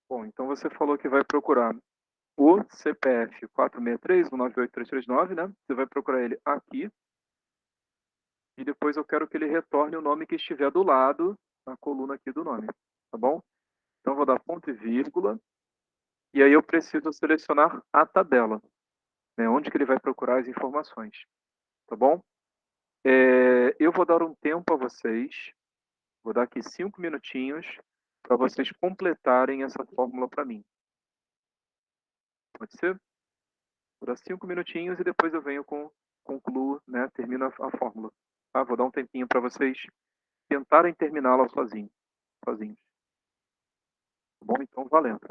Bom, então você falou que vai procurar o CPF 463-198339, né? Você vai procurar ele aqui e depois eu quero que ele retorne o nome que estiver do lado na coluna aqui do nome, tá bom? Então eu vou dar ponto e vírgula e aí eu preciso selecionar a tabela, né? Onde que ele vai procurar as informações, tá bom? Eu vou dar um tempo a vocês, vou dar aqui 5 minutinhos para vocês completarem essa fórmula para mim. Pode ser? Vou dar 5 minutinhos e depois eu venho concluo, né? Termino a fórmula. Tá? Vou dar um tempinho para vocês tentarem terminá-la sozinhos. Tá bom? Então, valendo.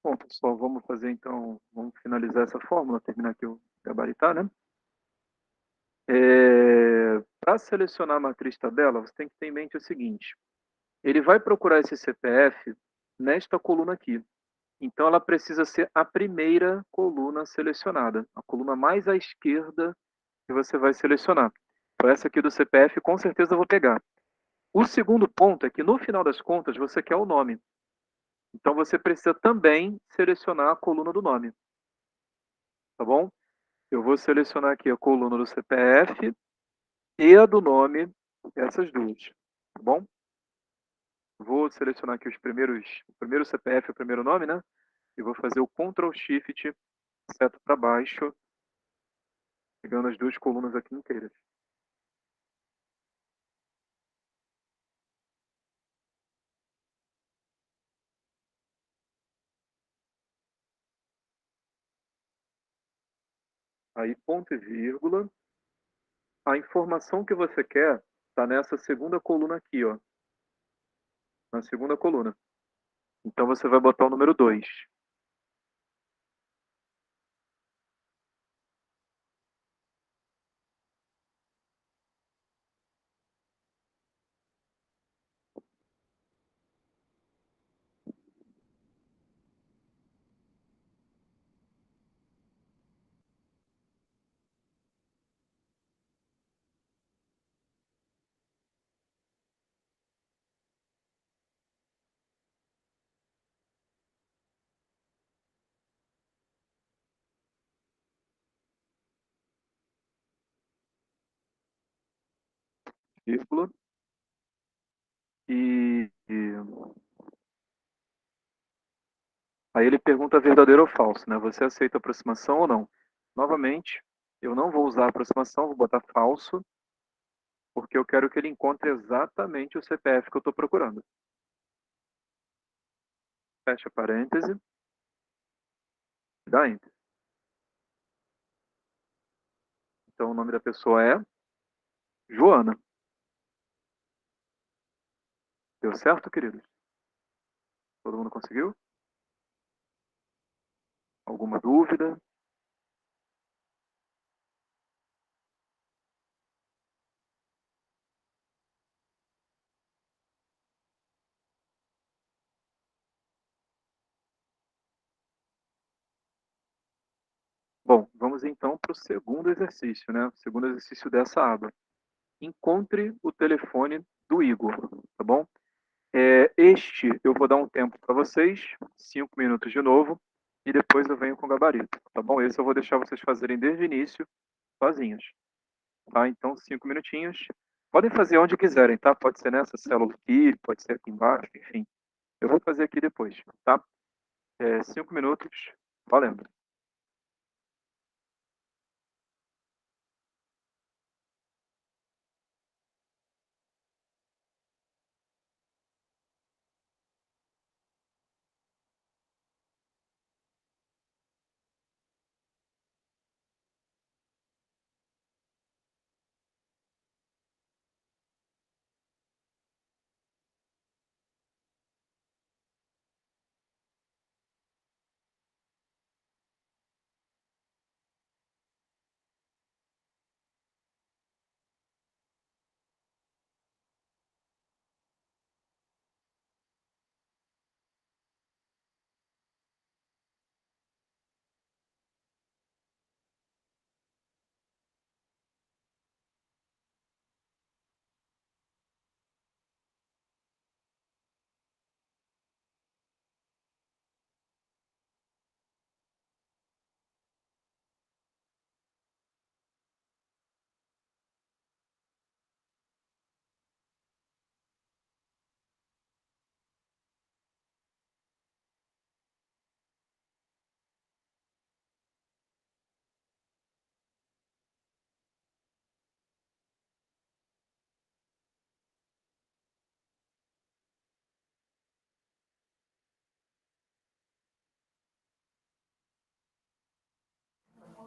Bom, pessoal, vamos fazer então, vamos finalizar essa fórmula, terminar aqui o gabaritar, né? Para selecionar a matriz tabela, você tem que ter em mente o seguinte: ele vai procurar esse CPF nesta coluna aqui. Então, ela precisa ser a primeira coluna selecionada, a coluna mais à esquerda que você vai selecionar. Então, essa aqui do CPF, com certeza eu vou pegar. O segundo ponto é que, no final das contas, você quer o nome. Então, você precisa também selecionar a coluna do nome. Tá bom? Eu vou selecionar aqui a coluna do CPF e a do nome, essas duas. Tá bom? Vou selecionar aqui o primeiro CPF e o primeiro nome, né? E vou fazer o Ctrl Shift, seta para baixo, pegando as duas colunas aqui inteiras. Aí, ponto e vírgula. A informação que você quer está nessa segunda coluna aqui, ó. Na segunda coluna. Então, você vai botar o número 2. Vírgula. E aí ele pergunta verdadeiro ou falso, né? Você aceita a aproximação ou não? Novamente, eu não vou usar a aproximação, vou botar falso, porque eu quero que ele encontre exatamente o CPF que eu estou procurando. Fecha parêntese, dá Enter. Então o nome da pessoa é Joana. Deu certo, queridos? Todo mundo conseguiu? Alguma dúvida? Bom, vamos então para o segundo exercício, né? O segundo exercício dessa aba. Encontre o telefone do Igor, tá bom? Este eu vou dar um tempo para vocês, 5 minutos de novo, e depois eu venho com o gabarito, tá bom? Esse eu vou deixar vocês fazerem desde o início, sozinhos, tá? Então, 5 minutinhos. Podem fazer onde quiserem, tá? Pode ser nessa célula aqui, pode ser aqui embaixo, enfim. Eu vou fazer aqui depois, tá? 5 minutos, valendo.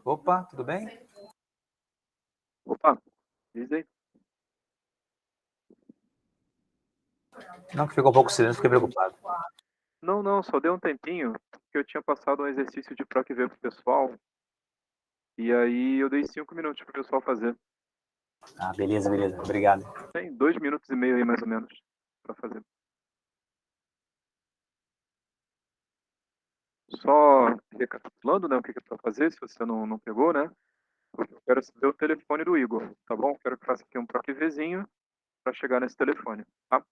Opa, tudo bem? Opa, diz aí. Não, que ficou um pouco silêncio, fiquei preocupado. Não, só deu um tempinho, porque eu tinha passado um exercício de PROC V pro pessoal, e aí eu dei 5 minutos pro pessoal fazer. Ah, beleza, beleza. Obrigado. Tem 2 minutos e meio aí, mais ou menos, para fazer. Só recapitulando, né, o que é para fazer, se você não pegou, né? Eu quero saber o telefone do Igor, tá bom? Quero que faça aqui um PROC Vzinho para chegar nesse telefone, tá?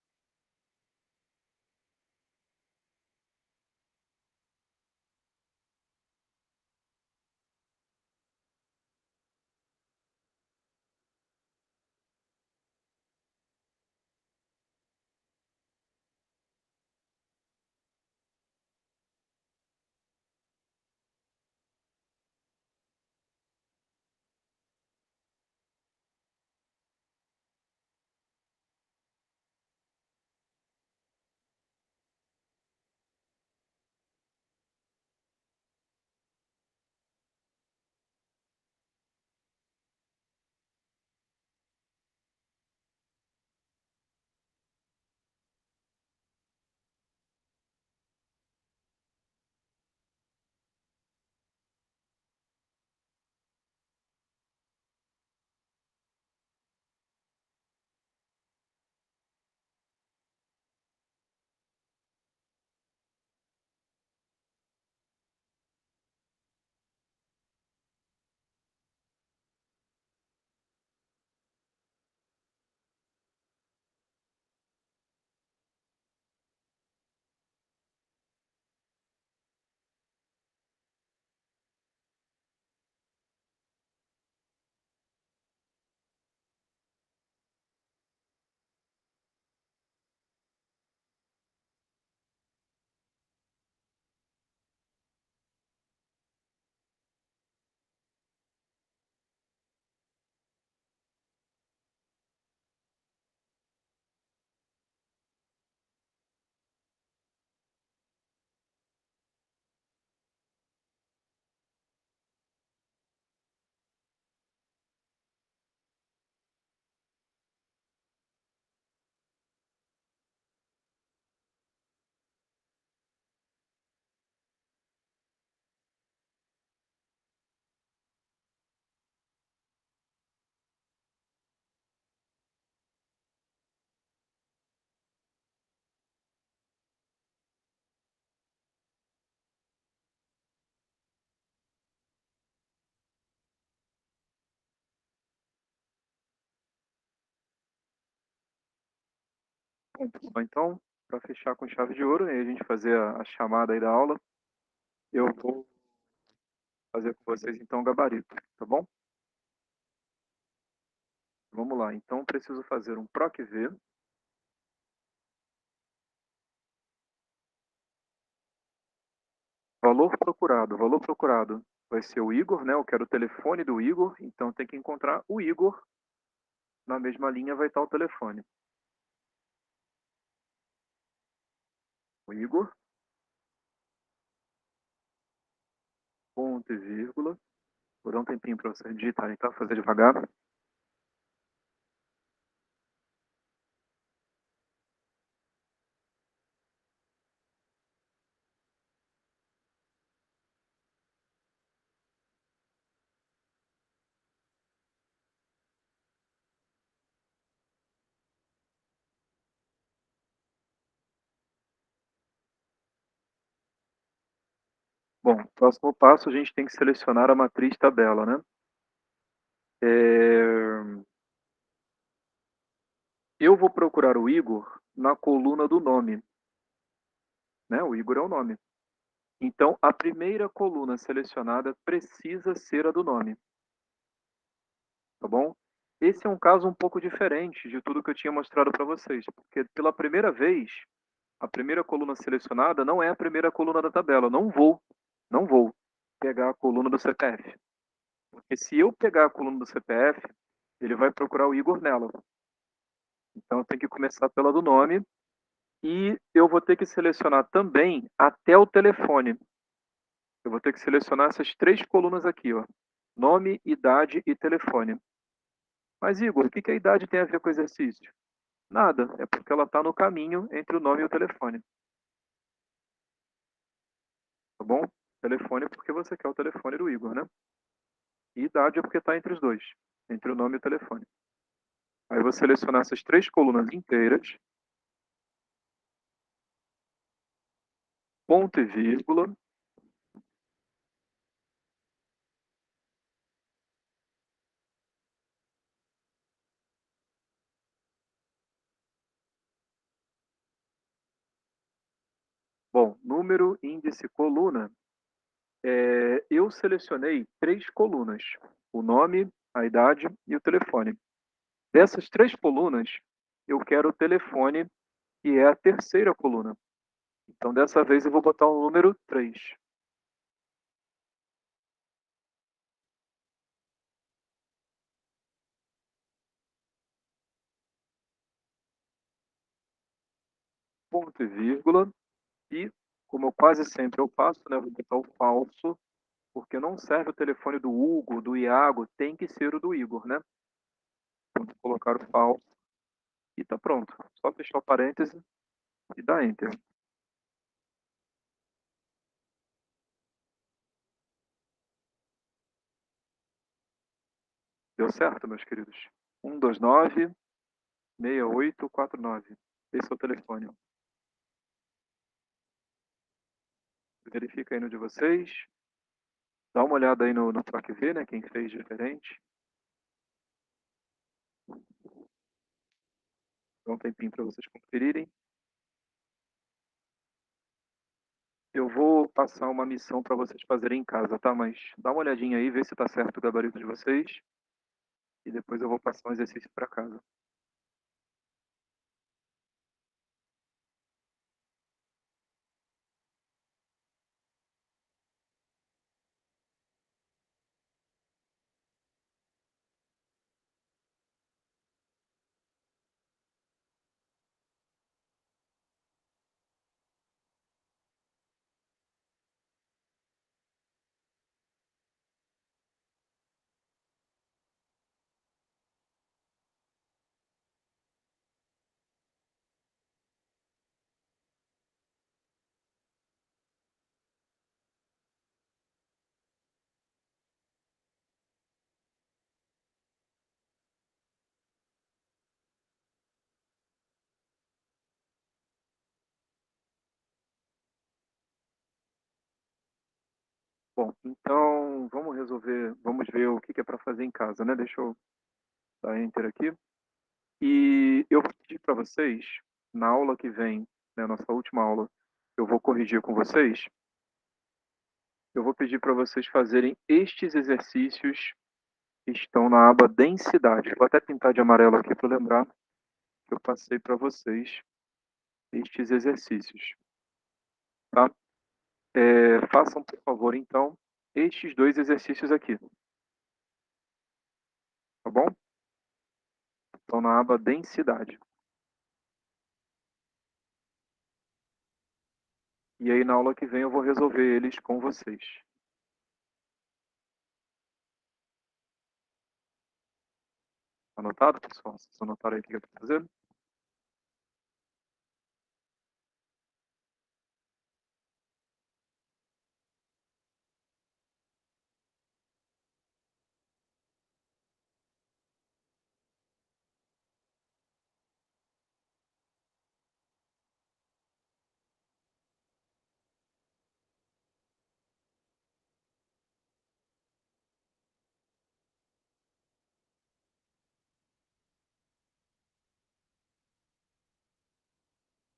Bom, então, para fechar com chave de ouro e a gente fazer a chamada aí da aula, eu vou fazer com vocês então o gabarito, tá bom? Vamos lá, então preciso fazer um PROC V. Valor procurado vai ser o Igor, né? Eu quero o telefone do Igor, então tem que encontrar o Igor. Na mesma linha vai estar o telefone. O Igor, ponto e vírgula. Vou dar um tempinho para vocês digitarem, tá? Fazer devagar. Bom, próximo passo, a gente tem que selecionar a matriz tabela, né? Eu vou procurar o Igor na coluna do nome, né? O Igor é o nome. Então, a primeira coluna selecionada precisa ser a do nome, tá bom? Esse é um caso um pouco diferente de tudo que eu tinha mostrado para vocês, porque pela primeira vez, a primeira coluna selecionada não é a primeira coluna da tabela. Eu não vou pegar a coluna do CPF. Porque se eu pegar a coluna do CPF, ele vai procurar o Igor nela. Então, eu tenho que começar pela do nome. E eu vou ter que selecionar também até o telefone. Eu vou ter que selecionar essas 3 colunas aqui, ó. Nome, idade e telefone. Mas, Igor, o que a idade tem a ver com o exercício? Nada, é porque ela está no caminho entre o nome e o telefone. Tá bom? Telefone é porque você quer o telefone do Igor, né? E idade é porque está entre os dois, entre o nome e o telefone. Aí eu vou selecionar essas 3 colunas inteiras, ponto e vírgula, bom, número, índice, coluna, eu selecionei 3 colunas, o nome, a idade e o telefone. Dessas 3 colunas, eu quero o telefone, que é a terceira coluna. Então, dessa vez, eu vou botar o número 3. Ponto e vírgula. E, como eu quase sempre eu faço, né, eu vou botar o falso, porque não serve o telefone do Hugo, do Iago, tem que ser o do Igor, né? Então, vou colocar o falso e tá pronto. Só fechar o parêntese e dar Enter. Deu certo, meus queridos? 129-6849. Esse é o telefone. Verifica aí no de vocês. Dá uma olhada aí no Proc V, né? Quem fez diferente. Dá um tempinho para vocês conferirem. Eu vou passar uma missão para vocês fazerem em casa, tá? Mas dá uma olhadinha aí, vê se tá certo o gabarito de vocês. E depois eu vou passar um exercício para casa. Bom, então vamos ver o que é para fazer em casa, né? Deixa eu dar Enter aqui. E eu vou pedir para vocês, na aula que vem, né, nossa última aula, eu vou corrigir com vocês. Eu vou pedir para vocês fazerem estes exercícios que estão na aba densidade. Vou até pintar de amarelo aqui para lembrar que eu passei para vocês estes exercícios, tá? Façam, por favor, então, estes 2 exercícios aqui, tá bom? Estão na aba densidade. E aí, na aula que vem, eu vou resolver eles com vocês. Anotado, pessoal? Vocês anotaram aí o que eu estou fazendo?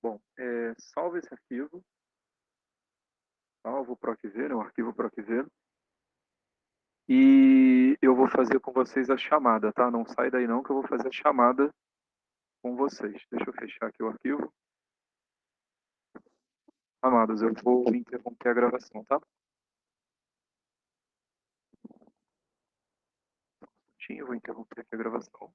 Bom, salve esse arquivo. Salvo o PROC-V, né, o arquivo PROC-V. E eu vou fazer com vocês a chamada, tá? Não sai daí não, que eu vou fazer a chamada com vocês. Deixa eu fechar aqui o arquivo. Amados, eu vou interromper a gravação, tá? Eu vou interromper aqui a gravação.